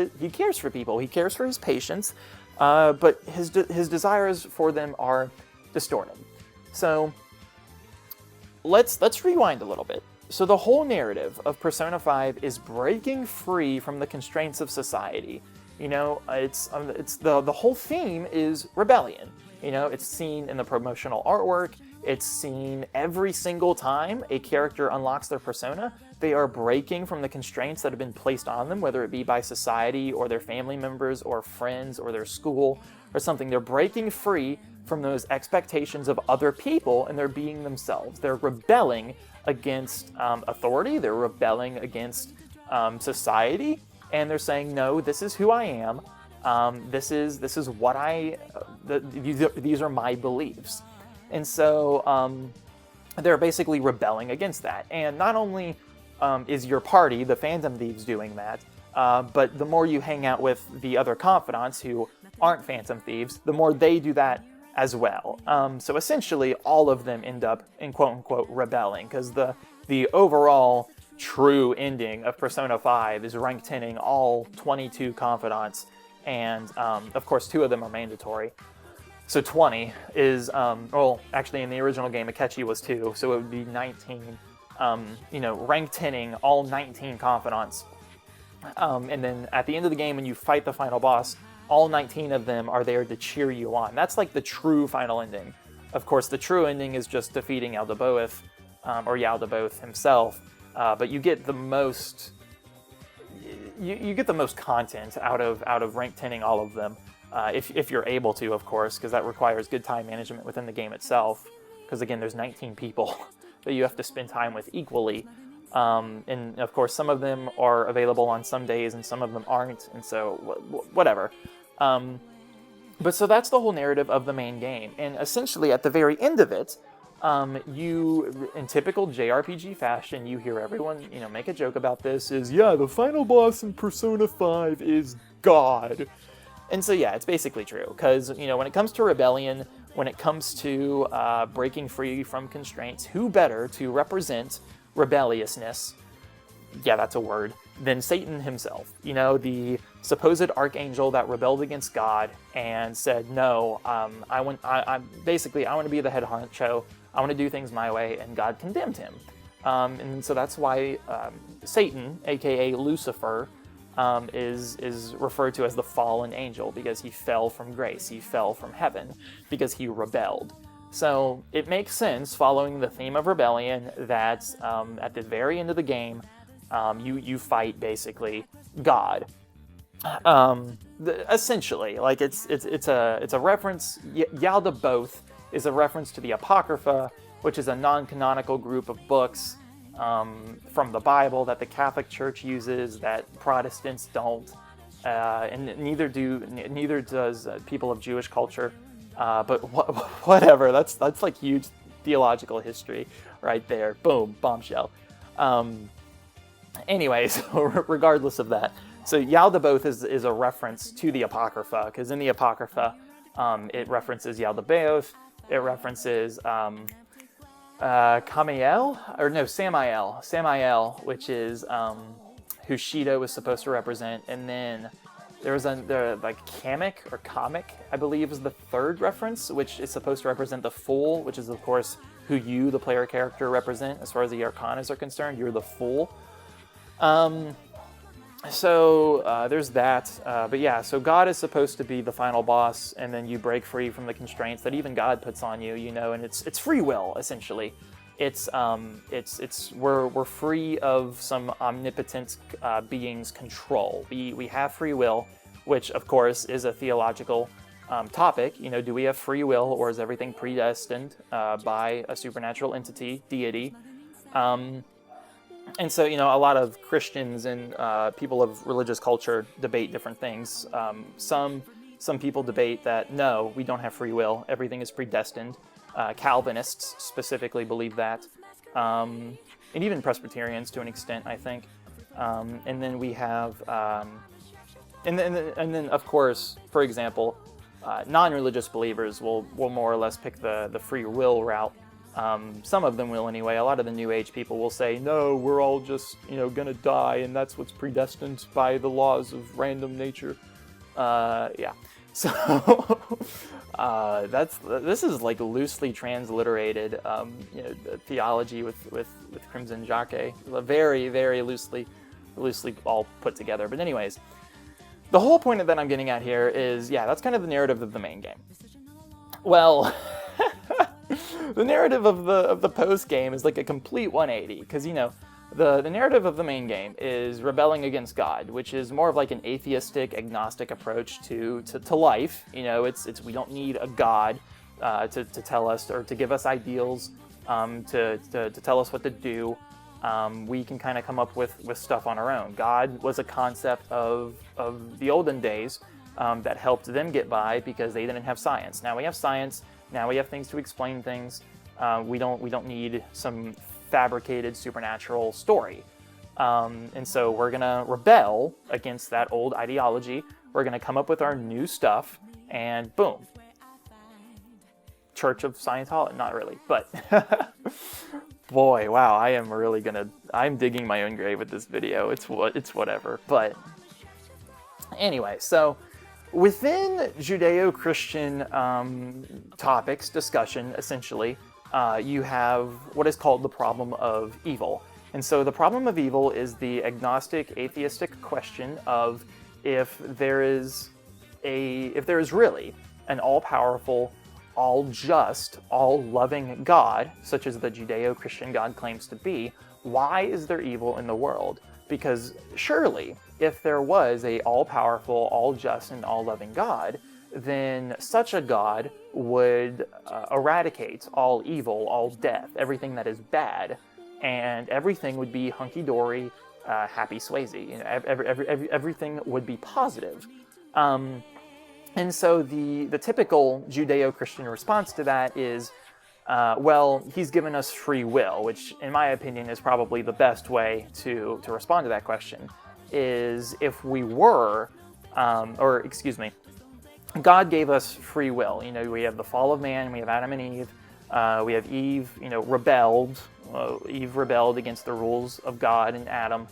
people. He cares for his patients, but his desires for them are distorted. So let's rewind a little bit. So the whole narrative of Persona 5 is breaking free from the constraints of society. It's the whole theme is rebellion. It's seen in the promotional artwork. It's seen every single time a character unlocks their persona. They are breaking from the constraints that have been placed on them, whether it be by society or their family members or friends or their school or something. They're breaking free from those expectations of other people, and they're being themselves. They're rebelling against authority. They're rebelling against society. And they're saying, no, this is who I am. This is what these are my beliefs. And so they're basically rebelling against that. And not only is your party, the Phantom Thieves, doing that, but the more you hang out with the other confidants who aren't Phantom Thieves, the more they do that as well. So essentially, all of them end up in quote-unquote rebelling, because the overall true ending of Persona 5 is rank 10ing all 22 confidants, and of course 2 of them are mandatory. So 20 is, actually in the original game Akechi was 2, so it would be 19, rank 10ing all 19 confidants. And then at the end of the game, when you fight the final boss, all 19 of them are there to cheer you on. That's the true final ending. Of course, the true ending is just defeating Yaldabaoth, or Yaldabaoth himself. But you get the most, you get the most content out of rank 10ing all of them, if you're able to, of course, because that requires good time management within the game itself. Because again, there's 19 people that you have to spend time with equally, and of course, some of them are available on some days and some of them aren't, and so whatever. But so that's the whole narrative of the main game, and essentially at the very end of it, you, in typical JRPG fashion, you hear everyone, make a joke about this, the final boss in Persona 5 is God. And so yeah, it's basically true, because, when it comes to rebellion, when it comes to breaking free from constraints, who better to represent rebelliousness yeah, that's a word, than Satan himself. You know, the supposed archangel that rebelled against God and said, no, I want to be the head honcho. I want to do things my way, and God condemned him. And so that's why Satan, aka Lucifer, is referred to as the fallen angel, because he fell from grace, he fell from heaven, because he rebelled. So it makes sense, following the theme of rebellion, that at the very end of the game, you fight basically God. Essentially, like it's a reference. Yaldabaoth is a reference to the Apocrypha, which is a non-canonical group of books from the Bible that the Catholic Church uses that Protestants don't, and neither does people of Jewish culture. But whatever. That's like huge theological history right there. Boom, bombshell. Anyways, regardless of that, so Yaldabaoth is a reference to the Apocrypha, because in the Apocrypha, it references Yaldabaoth. It references Samael, which is who Shido was supposed to represent, and then there was Kamek, I believe, is the third reference, which is supposed to represent the Fool, which is of course who you, the player character, represent as far as the Arcanas are concerned. You're the Fool. So there's that. But yeah, so God is supposed to be the final boss, and then you break free from the constraints that even God puts on you, you know, and it's free will, essentially. We're free of some omnipotent being's control. We have free will, which of course is a theological topic. You know, do we have free will, or is everything predestined by a supernatural entity, deity? And so, you know, a lot of Christians and people of religious culture debate different things. Some people debate that, no, we don't have free will. Everything is predestined. Calvinists specifically believe that. And even Presbyterians to an extent, I think. And then we have... and then, of course, for example, non-religious believers will more or less pick the free will route. Some of them will anyway. A lot of the New Age people will say, no, we're all just, you know, gonna die, and that's what's predestined by the laws of random nature. Yeah. So this is like loosely transliterated, you know, theology with Crimson Jacques, very, very loosely all put together. But anyways, the whole point that I'm getting at here is, yeah, that's kind of the narrative of the main game. Well. The narrative of the post game is like a complete 180, because, you know, the narrative of the main game is rebelling against God, which is more of like an atheistic, agnostic approach to life. You know, it's we don't need a God to tell us, or to give us ideals, to tell us what to do. We can kind of come up with stuff on our own. God was a concept of the olden days that helped them get by because they didn't have science. Now we have science. Now we have things to explain things. We don't need some fabricated supernatural story. And so we're gonna rebel against that old ideology. We're gonna come up with our new stuff, and boom. Church of Scientology, not really, but boy, wow, I'm digging my own grave with this video. It's whatever. But anyway, so within Judeo-Christian topics, discussion, essentially, you have what is called the problem of evil. And so the problem of evil is the agnostic, atheistic question of if there is really an all-powerful, all-just, all-loving God, such as the Judeo-Christian God claims to be, why is there evil in the world? Because surely, if there was a all-powerful, all-just, and all-loving God, then such a God would eradicate all evil, all death, everything that is bad, and everything would be hunky-dory, happy Swayze. You know, everything would be positive. And so the typical Judeo-Christian response to that is, well, he's given us free will, which in my opinion is probably the best way to respond to that question, is if we were, God gave us free will. You know, we have the fall of man, we have Adam and Eve, We have Eve, rebelled. Eve rebelled against the rules of God, and Adam,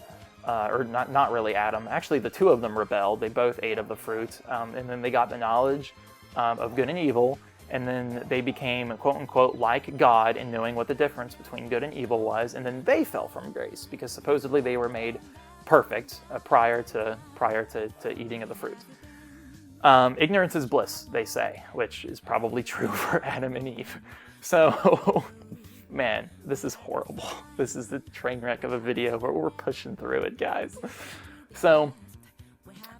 or not really Adam. Actually, the two of them rebelled. They both ate of the fruit, and then they got the knowledge of good and evil, and then they became, quote unquote, like God in knowing what the difference between good and evil was, and then they fell from grace because supposedly they were made perfect prior to eating of the fruit. Ignorance is bliss, they say, which is probably true for Adam and Eve. So, man, this is horrible. This is the train wreck of a video, but we're pushing through it, guys. So,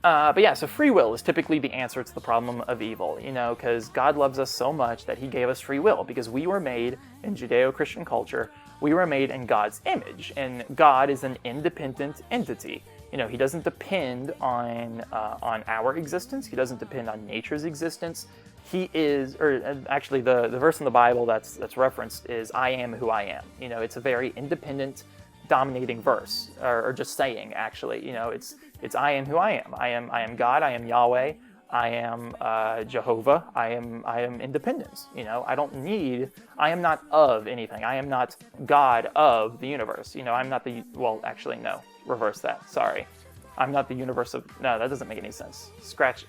but yeah, so free will is typically the answer to the problem of evil, because God loves us so much that he gave us free will, because we were made in Judeo-Christian culture, we were made in God's image, and God is an independent entity. He doesn't depend on our existence. He doesn't depend on nature's existence. He is, or actually the verse in the Bible that's referenced is, I am who I am. It's a very independent, dominating verse, or just saying, actually. It's I am who I am. I am God. I am Yahweh. I am Jehovah. I am independence. I am not of anything. I am not God of the universe. I'm not actually, no, reverse that. Sorry. I'm not the universe of, no, that doesn't make any sense. Scratch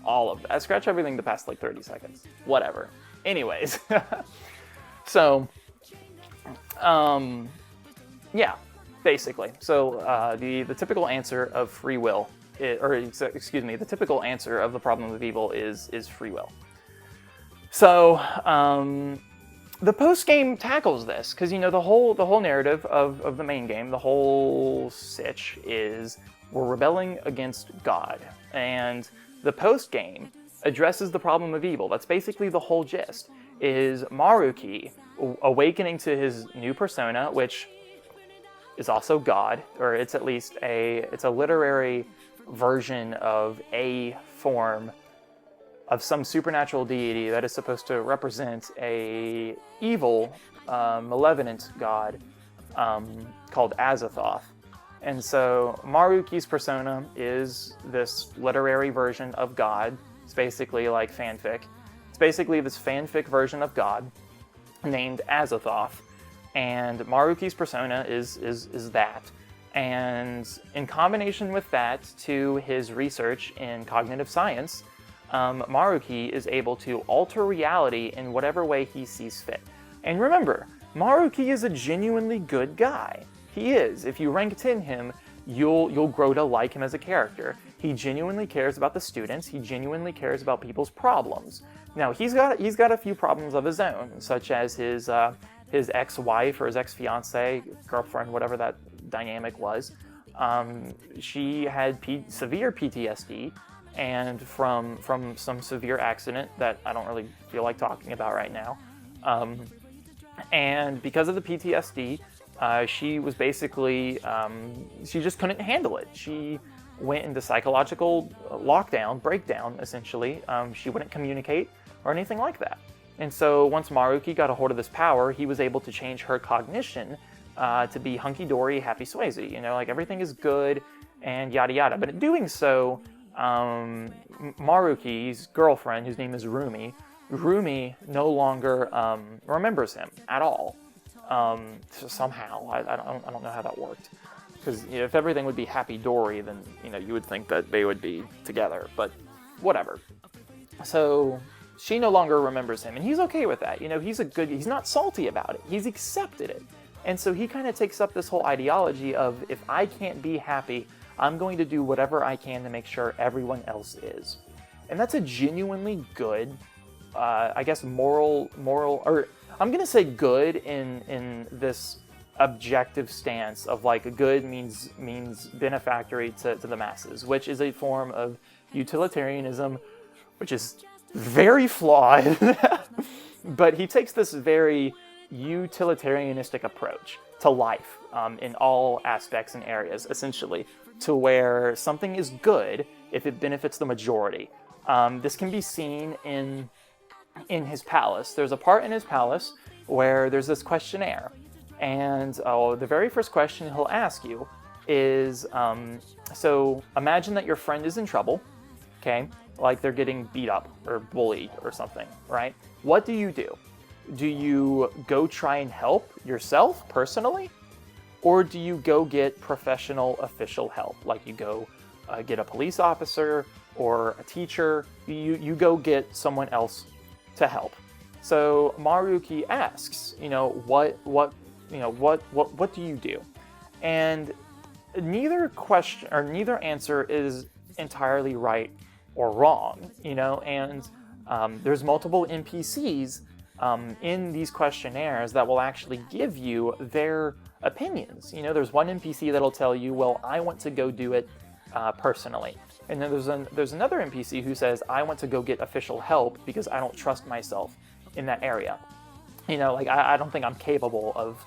all of that. Scratch everything the past 30 seconds. Whatever. Anyways. So, yeah, basically. So the typical answer of free will, the typical answer of the problem of evil is free will. So the post game tackles this because the whole narrative of the main game, the whole sitch is we're rebelling against God, and the post game addresses the problem of evil. That's basically the whole gist. Is Maruki awakening to his new persona, which is also God, or it's at least it's a literary version of a form of some supernatural deity that is supposed to represent a evil, malevolent god called Azathoth. And so Maruki's persona is this literary version of God. It's basically like fanfic. It's basically this fanfic version of God named Azathoth. And Maruki's persona is that. And in combination with that, to his research in cognitive science, Maruki is able to alter reality in whatever way he sees fit. And remember, Maruki is a genuinely good guy. He is. If you rank 10 him, you'll grow to like him as a character. He genuinely cares about the students. He genuinely cares about people's problems. Now, he's got a few problems of his own, such as his ex-wife or his ex-fiancée, girlfriend, whatever that dynamic was. She had severe PTSD, and from some severe accident that I don't really feel like talking about right now. And because of the PTSD, she was basically, she just couldn't handle it. She went into psychological breakdown, essentially. She wouldn't communicate or anything like that. And so once Maruki got a hold of this power, he was able to change her cognition to be hunky-dory, happy Swayze. Like everything is good and yada yada. But in doing so, Maruki's girlfriend, whose name is Rumi no longer remembers him at all. Somehow, I don't know how that worked. Because if everything would be happy-dory, then you would think that they would be together. But whatever. So she no longer remembers him, and he's okay with that. He's not salty about it. He's accepted it. And so he kind of takes up this whole ideology of, if I can't be happy, I'm going to do whatever I can to make sure everyone else is. And that's a genuinely good, moral, or I'm going to say good in this objective stance of like good means benefactory to the masses, which is a form of utilitarianism, which is very flawed. But he takes this very utilitarianistic approach to life in all aspects and areas, essentially, to where something is good if it benefits the majority. This can be seen in his palace. There's a part in his palace where there's this questionnaire, and the very first question he'll ask you is, so imagine that your friend is in trouble, okay? Like they're getting beat up or bullied or something, right? What do you do? Do you go try and help yourself personally? Or do you go get professional official help? Like you go get a police officer or a teacher. You go get someone else to help. So Maruki asks, what do you do? And neither question or neither answer is entirely right or wrong, and there's multiple NPCs in these questionnaires that will actually give you their opinions. There's one NPC that'll tell you, well, I want to go do it personally. And then there's another NPC who says, I want to go get official help because I don't trust myself in that area. I don't think I'm capable of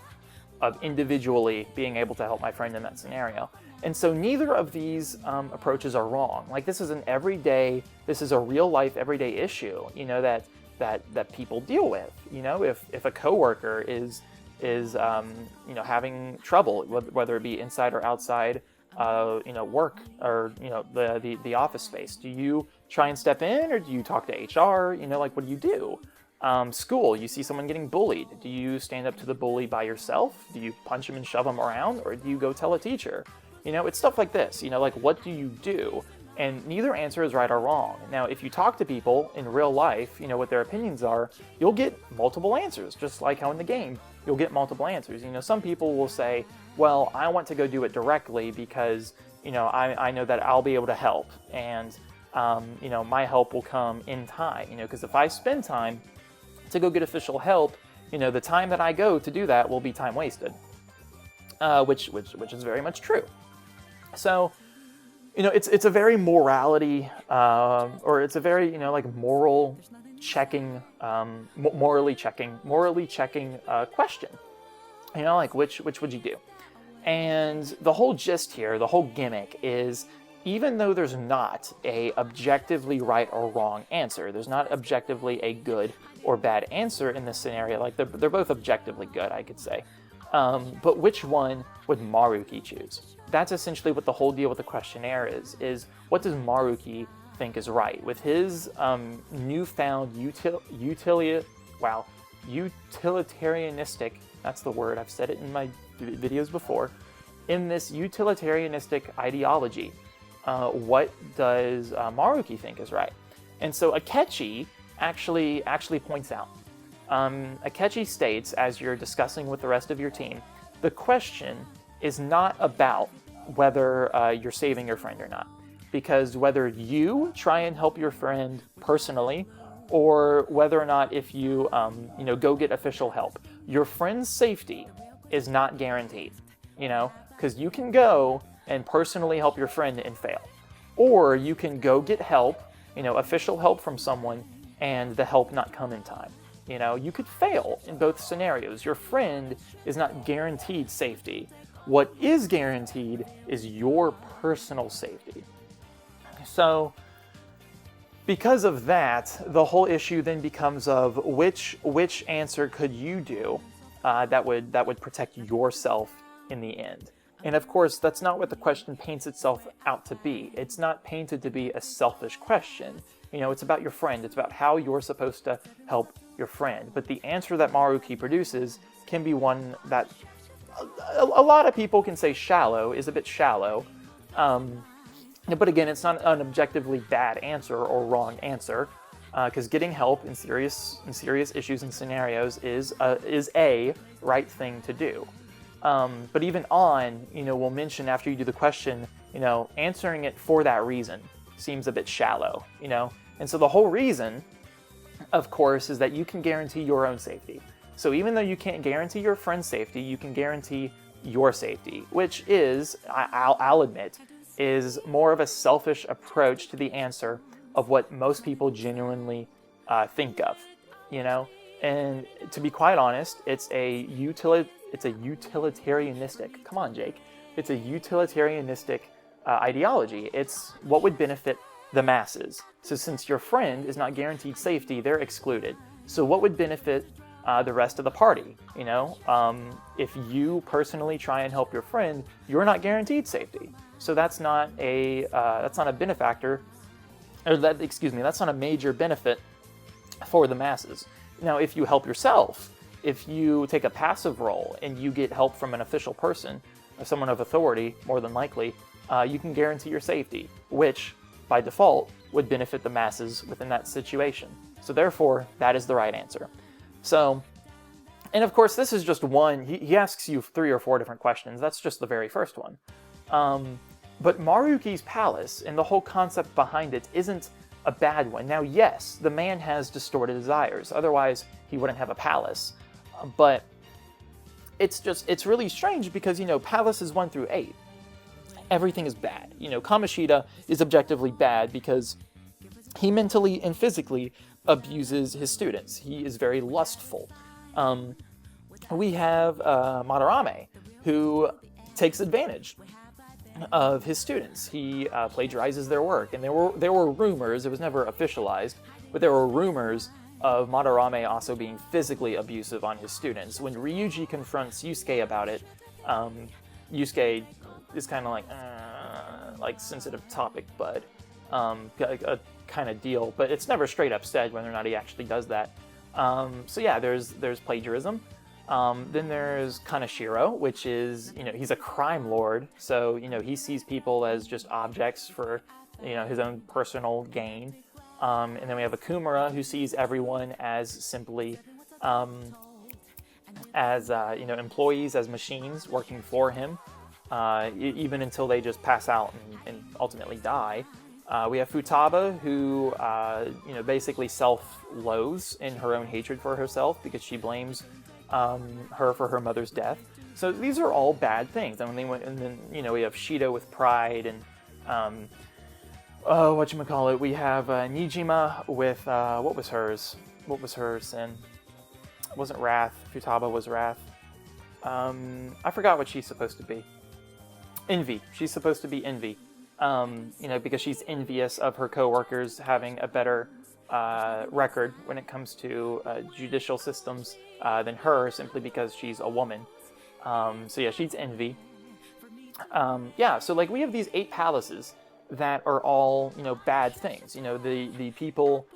individually being able to help my friend in that scenario. And so neither of these approaches are wrong. Like this is a real life everyday issue, that people deal with. If a coworker is having trouble, whether it be inside or outside, work or the office space, do you try and step in or do you talk to HR? What do you do? School, you see someone getting bullied. Do you stand up to the bully by yourself? Do you punch him and shove him around, or do you go tell a teacher? It's stuff like this. What do you do? And neither answer is right or wrong. Now, if you talk to people in real life, what their opinions are, you'll get multiple answers, just like how in the game, you'll get multiple answers. Some people will say, well, I want to go do it directly because, I know that I'll be able to help. And, my help will come in time, because if I spend time to go get official help, the time that I go to do that will be time wasted, which is very much true. So, it's a very morality, or it's a very, moral checking, morally checking question. Which would you do? And the whole gist here, the whole gimmick is, even though there's not a objectively right or wrong answer, there's not objectively a good or bad answer in this scenario. They're both objectively good, I could say. But which one would Maruki choose? That's essentially what the whole deal with the questionnaire is what does Maruki think is right? With his newfound utilitarianistic, that's the word, I've said it in my videos before, in this utilitarianistic ideology, what does Maruki think is right? And so Akechi actually points out, Akechi states, as you're discussing with the rest of your team, the question is not about whether you're saving your friend or not. Because whether you try and help your friend personally, or whether or not if you, go get official help, your friend's safety is not guaranteed, because you can go and personally help your friend and fail. Or you can go get help, official help from someone, and the help not come in time. You could fail in both scenarios. Your friend is not guaranteed safety. What is guaranteed is your personal safety. So, because of that, the whole issue then becomes of which answer could you do that would protect yourself in the end. And of course, that's not what the question paints itself out to be. It's not painted to be a selfish question. It's about your friend. It's about how you're supposed to help your friend. But the answer that Maruki produces can be one that a lot of people can say is a bit shallow. But again, it's not an objectively bad answer or wrong answer, because getting help in serious issues and scenarios is a right thing to do. But even we'll mention after you do the question, answering it for that reason seems a bit shallow, And so the whole reason, of course, is that you can guarantee your own safety. So even though you can't guarantee your friend's safety, you can guarantee your safety, which is, I'll admit, is more of a selfish approach to the answer of what most people genuinely think of, And to be quite honest, it's a utilitarianistic. Come on, Jake. It's a utilitarianistic ideology. It's what would benefit the masses. So since your friend is not guaranteed safety, they're excluded. So what would benefit the rest of the party? If you personally try and help your friend, you're not guaranteed safety. So that's not a benefactor, that's not a major benefit for the masses. Now, if you help yourself, if you take a passive role and you get help from an official person, someone of authority, more than likely, you can guarantee your safety, which, by default, would benefit the masses within that situation. So therefore, that is the right answer. So, and of course, this is just one. He asks you 3 or 4 different questions. That's just the very first one. But Maruki's palace and the whole concept behind it isn't a bad one. Now, yes, the man has distorted desires. Otherwise, he wouldn't have a palace. But it's really strange because, palaces 1 through 8, everything is bad. Kamoshida is objectively bad because he mentally and physically abuses his students. He is very lustful. We have Madarame, who takes advantage of his students. He plagiarizes their work, and there were rumors. It was never officialized, but there were rumors of Madarame also being physically abusive on his students. When Ryuji confronts Yusuke about it, Yusuke is kind of like sensitive topic, bud, a kind of deal. But it's never straight up said whether or not he actually does that. So yeah, there's plagiarism. Then there's Kaneshiro, which is, he's a crime lord. So, he sees people as just objects for, his own personal gain. And then we have Akumura, who sees everyone as simply, employees, as machines working for him, even until they just pass out and ultimately die. We have Futaba, who, basically self-loathes in her own hatred for herself because she blames her for her mother's death. So these are all bad things. And then we have Shido with pride, and we have Nijima with what was hers? What was her sin? It wasn't wrath. Futaba was wrath. I forgot what she's supposed to be. Envy. She's supposed to be envy. Because she's envious of her coworkers having a better record when it comes to judicial systems than her, simply because she's a woman. So yeah, she's envy. So we have these 8 palaces that are all, bad things. The people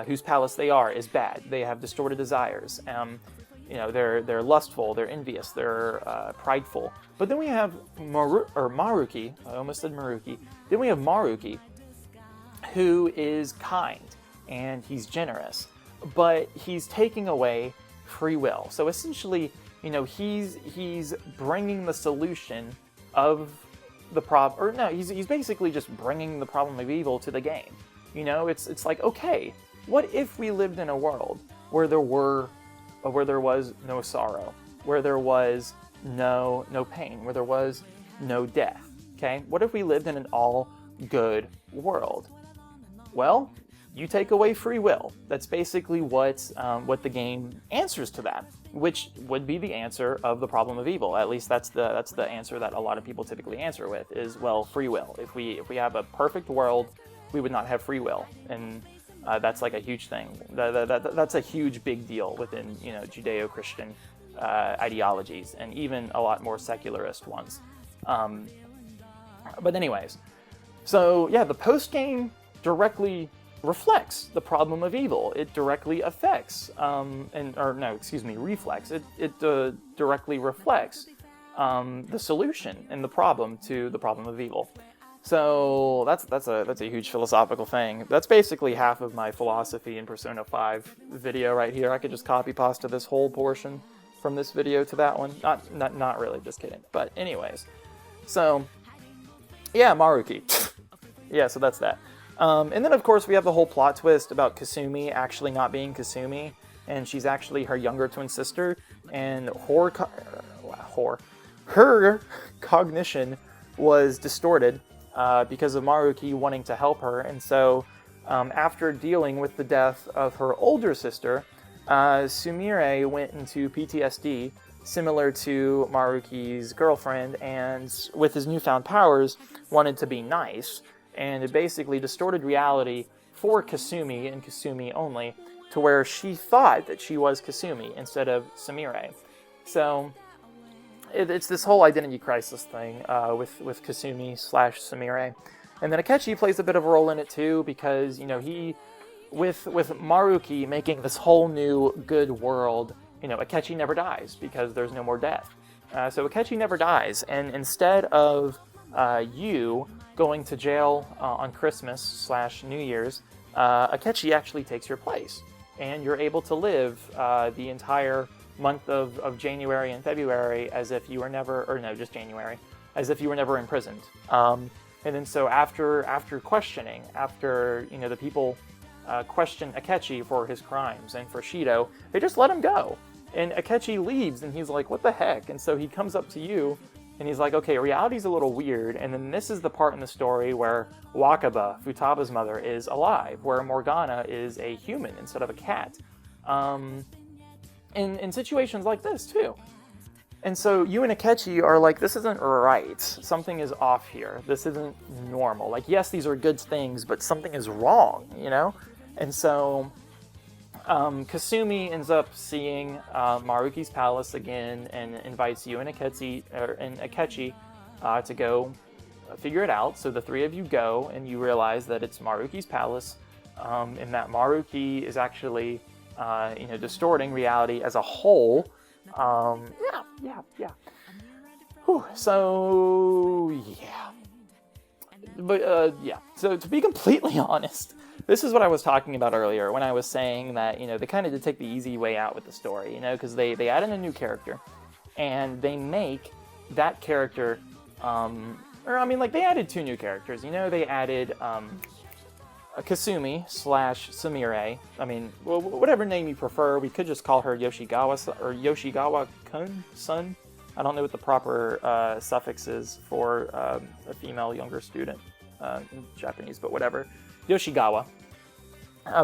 whose palace they are is bad. They have distorted desires. They're lustful, they're envious, they're prideful. But then we have Maruki. I almost said Maruki. Then we have Maruki, who is kind and he's generous, but he's taking away free will. So essentially, he's bringing the solution of the problem, or no, he's basically just bringing the problem of evil to the game. It's like, okay, what if we lived in a world where there was no sorrow, where there was no pain, where there was no death? Okay, what if we lived in an all good world? Well, you take away free will. That's basically what the game answers to that, which would be the answer of the problem of evil. At least that's the answer that a lot of people typically answer with is, well, free will. If we have a perfect world, we would not have free will, and that's like a huge thing. That's a huge big deal within Judeo-Christian ideologies, and even a lot more secularist ones. But anyways, so yeah, the post game directly reflects the problem of evil. It directly affects, reflects. It directly reflects the solution and the problem to the problem of evil. So that's a huge philosophical thing. That's basically half of my philosophy in Persona 5 video right here. I could just copy pasta this whole portion from this video to that one. Not really, just kidding. But anyways, so yeah, Maruki. Yeah, so that's that. And then of course we have the whole plot twist about Kasumi actually not being Kasumi, and she's actually her younger twin sister, and her cognition was distorted because of Maruki wanting to help her. And so after dealing with the death of her older sister, Sumire went into PTSD, similar to Maruki's girlfriend, and with his newfound powers, wanted to be nice. And it basically distorted reality for Kasumi and Kasumi only, to where she thought that she was Kasumi instead of Sumire. So it's this whole identity crisis thing with Kasumi / Sumire. And then Akechi plays a bit of a role in it too, because he with Maruki making this whole new good world, Akechi never dies because there's no more death. So Akechi never dies, and instead of you going to jail on Christmas/New Year's, Akechi actually takes your place, and you're able to live the entire month of January and February as if you were never, or no, just January, as if you were never imprisoned. And then so after questioning, the people question Akechi for his crimes and for Shido, they just let him go. And Akechi leaves, and he's like, what the heck? And so he comes up to you, and he's like, okay, reality's a little weird. And then this is the part in the story where Wakaba, Futaba's mother, is alive, where Morgana is a human instead of a cat. In situations like this, too. And so you and Akechi are like, this isn't right. Something is off here. This isn't normal. Like, yes, these are good things, but something is wrong, And so Kasumi ends up seeing Maruki's palace again and invites you and Akechi to go figure it out. So the three of you go, and you realize that it's Maruki's palace, and that Maruki is actually, distorting reality as a whole. Yeah. Whew. So, yeah. But, yeah. So, to be completely honest, this is what I was talking about earlier when I was saying that, they kind of did take the easy way out with the story, because they added a new character, and they make that character, they added two new characters, they added, Kasumi / Sumire. Whatever name you prefer. We could just call her Yoshigawa-kun-san. I don't know what the proper suffix is for a female younger student in Japanese, but whatever. Yoshigawa.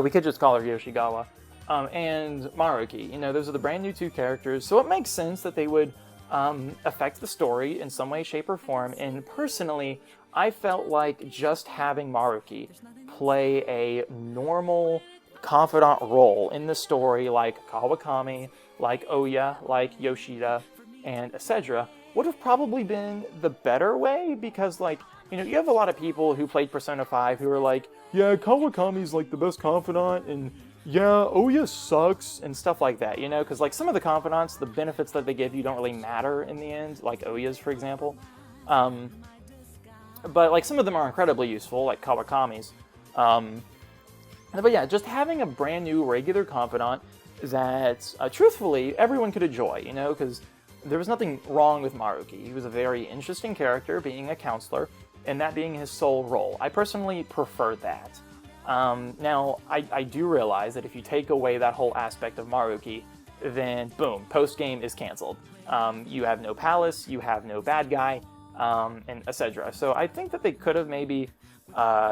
We could just call her Yoshigawa. And Maruki. Those are the brand new two characters, so it makes sense that they would affect the story in some way, shape, or form. And personally, I felt like just having Maruki play a normal confidant role in the story, like Kawakami, like Oya, like Yoshida, and etc., would have probably been the better way, because, you have a lot of people who played Persona 5 who are like, yeah, Kawakami's, the best confidant, and yeah, Oya sucks, and stuff like that, because, some of the confidants, the benefits that they give you don't really matter in the end, like Oya's, for example. But, some of them are incredibly useful, like Kawakami's. But yeah, just having a brand new regular confidant that, truthfully, everyone could enjoy, because there was nothing wrong with Maruki. He was a very interesting character, being a counselor, and that being his sole role. I personally prefer that. Now, I do realize that if you take away that whole aspect of Maruki, then boom, post-game is canceled. You have no palace, you have no bad guy, and etc. So I think that they could have maybe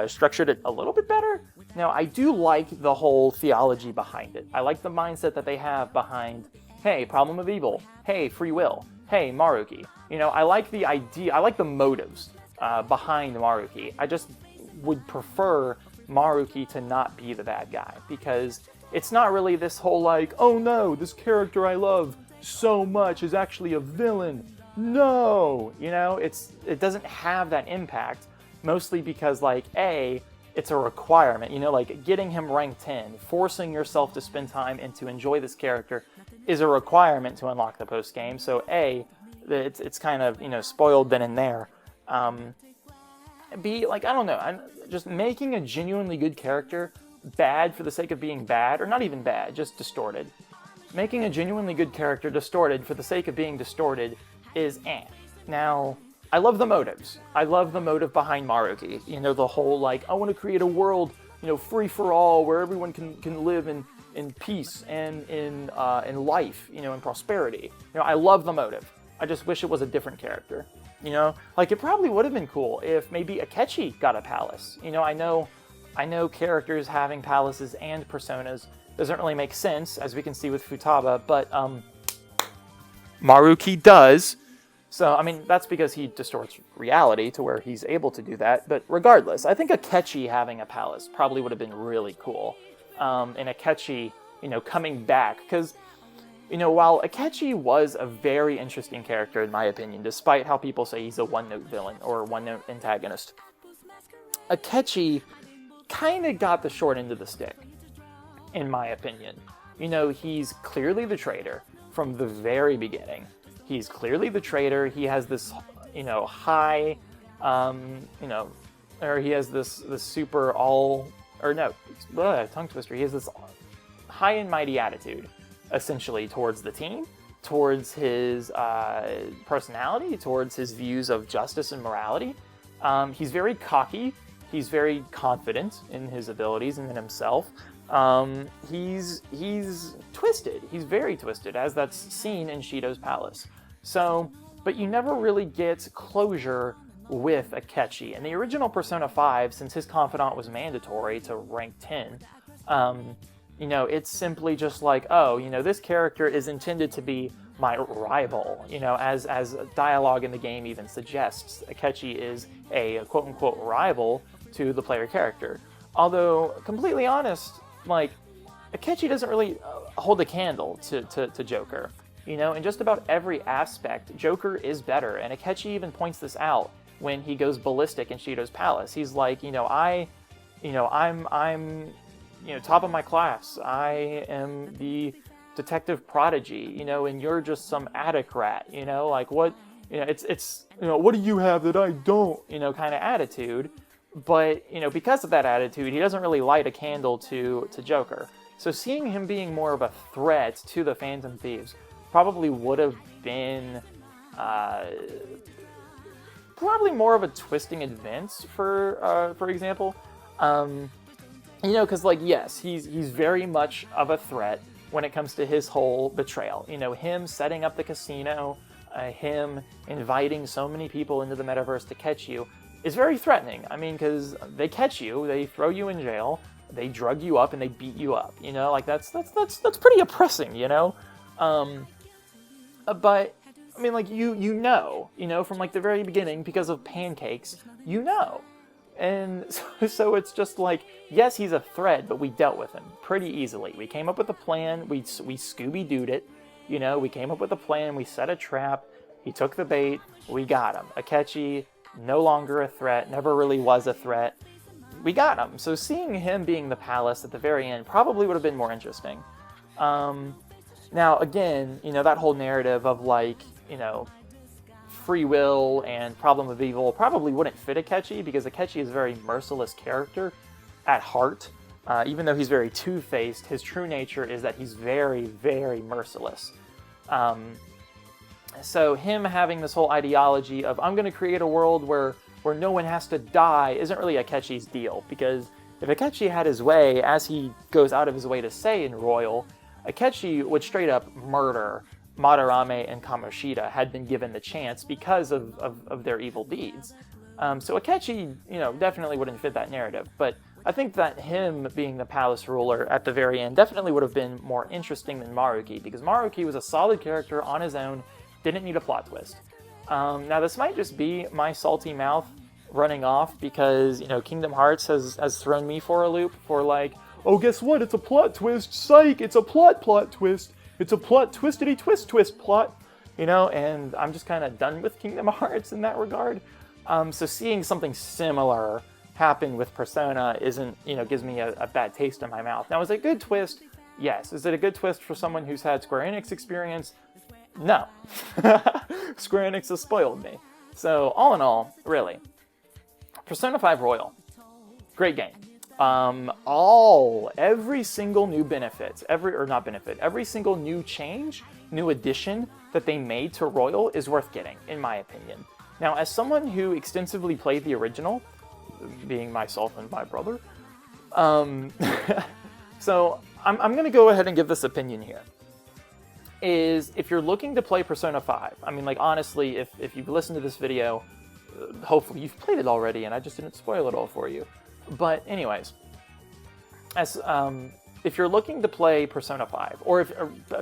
structured it a little bit better. Now, I do like the whole theology behind it. I like the mindset that they have behind, hey, problem of evil, hey, free will, hey, Maruki. I like the idea, I like the motives behind Maruki. I just would prefer Maruki to not be the bad guy, because it's not really this whole oh no, this character I love so much is actually a villain. No, it doesn't have that impact, mostly because it's a requirement, getting him rank 10, forcing yourself to spend time and to enjoy this character is a requirement to unlock the post game. So it's kind of, spoiled then and there. B, I don't know, I'm just making a genuinely good character bad for the sake of being bad, or not even bad, just distorted. Making a genuinely good character distorted for the sake of being distorted is Now, I love the motives. I love the motive behind Maruki. The whole, I want to create a world, free for all, where everyone can live in peace and in life, in prosperity. I love the motive. I just wish it was a different character. It probably would have been cool if maybe Akechi got a palace. I know characters having palaces and personas doesn't really make sense, as we can see with Futaba, but Maruki does. So, that's because he distorts reality to where he's able to do that. But regardless, I think Akechi having a palace probably would have been really cool. And Akechi, coming back. Because, while Akechi was a very interesting character, in my opinion, despite how people say he's a one-note villain or one-note antagonist, Akechi kind of got the short end of the stick. in my opinion. You know, he's clearly the traitor from the very beginning. He's clearly the traitor. He has this, you know, high, you know, or he has this super all, or no, tongue twister. He has this high and mighty attitude, essentially, towards the team, towards his personality, towards his views of justice and morality. He's very cocky. He's very confident in his abilities and in himself. He's twisted. He's very twisted, as that's seen in Shido's palace. So, but you never really get closure with Akechi. In the original Persona 5, since his confidant was mandatory to rank 10, you know, it's simply just like, oh, you know, this character is intended to be my rival, you know, as dialogue in the game even suggests. Akechi is a quote-unquote rival to the player character. Although, completely honest, like, Akechi doesn't really hold a candle to Joker. You know, in just about every aspect, Joker is better, and Akechi even points this out when he goes ballistic in Shido's palace. He's like, you know, I'm you know, top of my class. I am the detective prodigy, you know, and you're just some attic rat, you know, like what, you know, it's, you know, what do you have that I don't, you know, kind of attitude. But, you know, because of that attitude, he doesn't really light a candle to Joker. So seeing him being more of a threat to the Phantom Thieves probably would have been probably more of a twisting events, for example. You know, because, like, yes, he's very much of a threat when it comes to his whole betrayal. You know, him setting up the casino, him inviting so many people into the metaverse to catch you is very threatening. I mean, because they catch you, they throw you in jail, they drug you up, and they beat you up. You know, like that's pretty oppressing. You know, but I mean, like you know from like the very beginning, because of pancakes, you know. And so it's just like, yes, he's a threat, but we dealt with him pretty easily. We came up with a plan. We Scooby-Dooed it. You know, we came up with a plan. We set a trap. He took the bait. We got him. Akechi, no longer a threat. Never really was a threat. We got him. So seeing him being the palace at the very end probably would have been more interesting. Now, again, you know, that whole narrative of, like, you know, free will and problem of evil probably wouldn't fit Akechi, because Akechi is a very merciless character at heart. Even though he's very two-faced, his true nature is that he's very, very merciless. So him having this whole ideology of, I'm going to create a world where no one has to die, isn't really Akechi's deal. Because if Akechi had his way, as he goes out of his way to say in Royal, Akechi would straight up murder Madarame and Kamoshida had been given the chance because of their evil deeds. So Akechi, you know, definitely wouldn't fit that narrative. But I think that him being the palace ruler at the very end definitely would have been more interesting than Maruki, because Maruki was a solid character on his own, didn't need a plot twist. Now this might just be my salty mouth running off because, you know, Kingdom Hearts has thrown me for a loop for like, oh, guess what? It's a plot twist. Psych! It's a plot twist. It's a plot twist plot, you know, and I'm just kind of done with Kingdom Hearts in that regard. So seeing something similar happen with Persona isn't, you know, gives me a bad taste in my mouth. Now, is it a good twist? Yes. Is it a good twist for someone who's had Square Enix experience? No. Square Enix has spoiled me. So, all in all, really, Persona 5 Royal, great game. Every single new benefit, every single new change, new addition that they made to Royal is worth getting, in my opinion. Now, as someone who extensively played the original, being myself and my brother, so I'm going to go ahead and give this opinion here. Is if you're looking to play Persona 5, I mean, like, honestly, if you've listened to this video, hopefully you've played it already, and I just didn't spoil it all for you. But anyways, as if you're looking to play Persona 5, or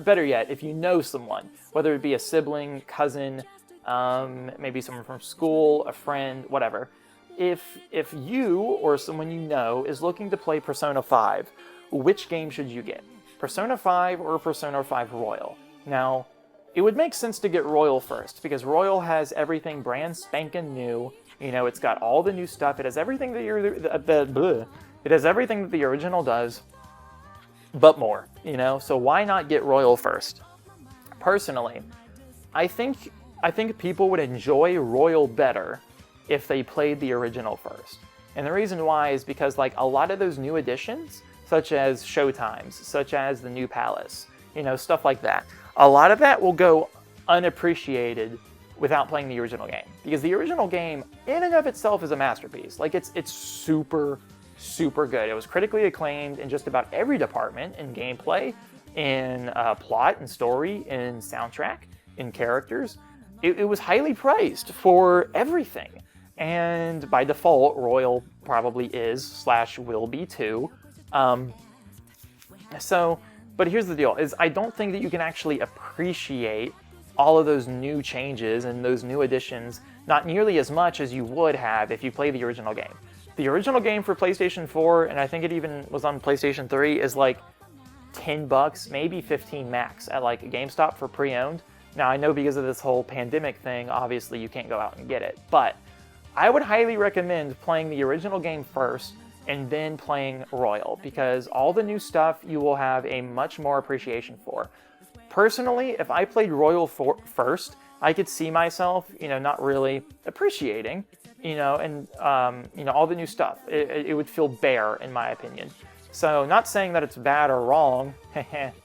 better yet, if you know someone, whether it be a sibling, cousin, maybe someone from school, a friend, whatever, if you or someone you know is looking to play Persona 5, which game should you get? Persona 5 or Persona 5 Royal? Now, it would make sense to get Royal first, because Royal has everything brand spanking new. You know, it's got all the new stuff. It has everything that it has everything that the original does. but more, you know? So why not get Royal first? Personally, I think people would enjoy Royal better if they played the original first. And the reason why is because like a lot of those new additions, such as showtimes, such as the new palace, you know, stuff like that, a lot of that will go unappreciated without playing the original game. Because the original game in and of itself is a masterpiece. Like it's super, super good. It was critically acclaimed in just about every department, in gameplay, in plot and story, in soundtrack, in characters. It was highly praised for everything. And by default, Royal probably is / will be too. But here's the deal, is I don't think that you can actually appreciate all of those new changes and those new additions not nearly as much as you would have if you play the original game. The original game for PlayStation 4, and I think it even was on PlayStation 3, is like $10, maybe 15 max at like a GameStop for pre-owned. Now I know because of this whole pandemic thing, obviously you can't go out and get it, but I would highly recommend playing the original game first and then playing Royal, because all the new stuff you will have a much more appreciation for. Personally, if I played Royal first, I could see myself, you know, not really appreciating, you know, and you know, all the new stuff. It would feel bare, in my opinion. So, not saying that it's bad or wrong,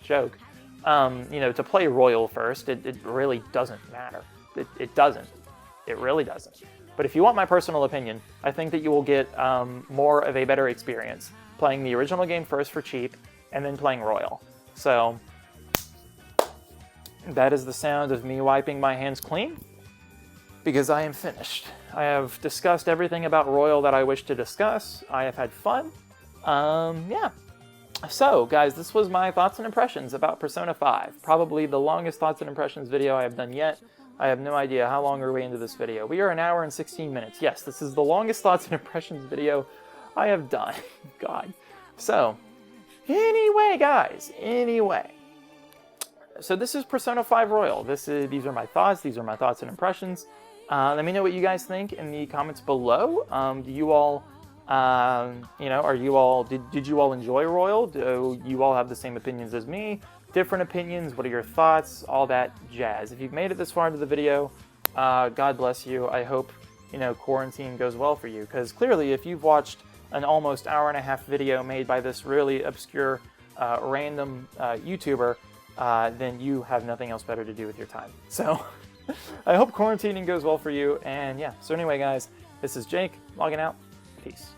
joke. You know, to play Royal first, it really doesn't matter. It doesn't. It really doesn't. But if you want my personal opinion, I think that you will get more of a better experience playing the original game first for cheap, and then playing Royal. So, that is the sound of me wiping my hands clean, because I am finished. I have discussed everything about Royal that I wish to discuss. I have had fun. Yeah. So, guys, this was my thoughts and impressions about Persona 5. Probably the longest thoughts and impressions video I have done yet. I have no idea how long are we into this video. We are 1 hour and 16 minutes. Yes, this is the longest thoughts and impressions video I have done. God. So, anyway, guys, so this is Persona 5 Royal. These are my thoughts. These are my thoughts and impressions. Let me know what you guys think in the comments below. Do you all, you know, did you all enjoy Royal? Do you all have the same opinions as me? Different opinions? What are your thoughts? All that jazz. If you've made it this far into the video, God bless you. I hope, you know, quarantine goes well for you. Because clearly, if you've watched an almost hour-and-a-half video made by this really obscure, random YouTuber, then you have nothing else better to do with your time. So, I hope quarantining goes well for you, and yeah. So anyway, guys, this is Jake, logging out. Peace.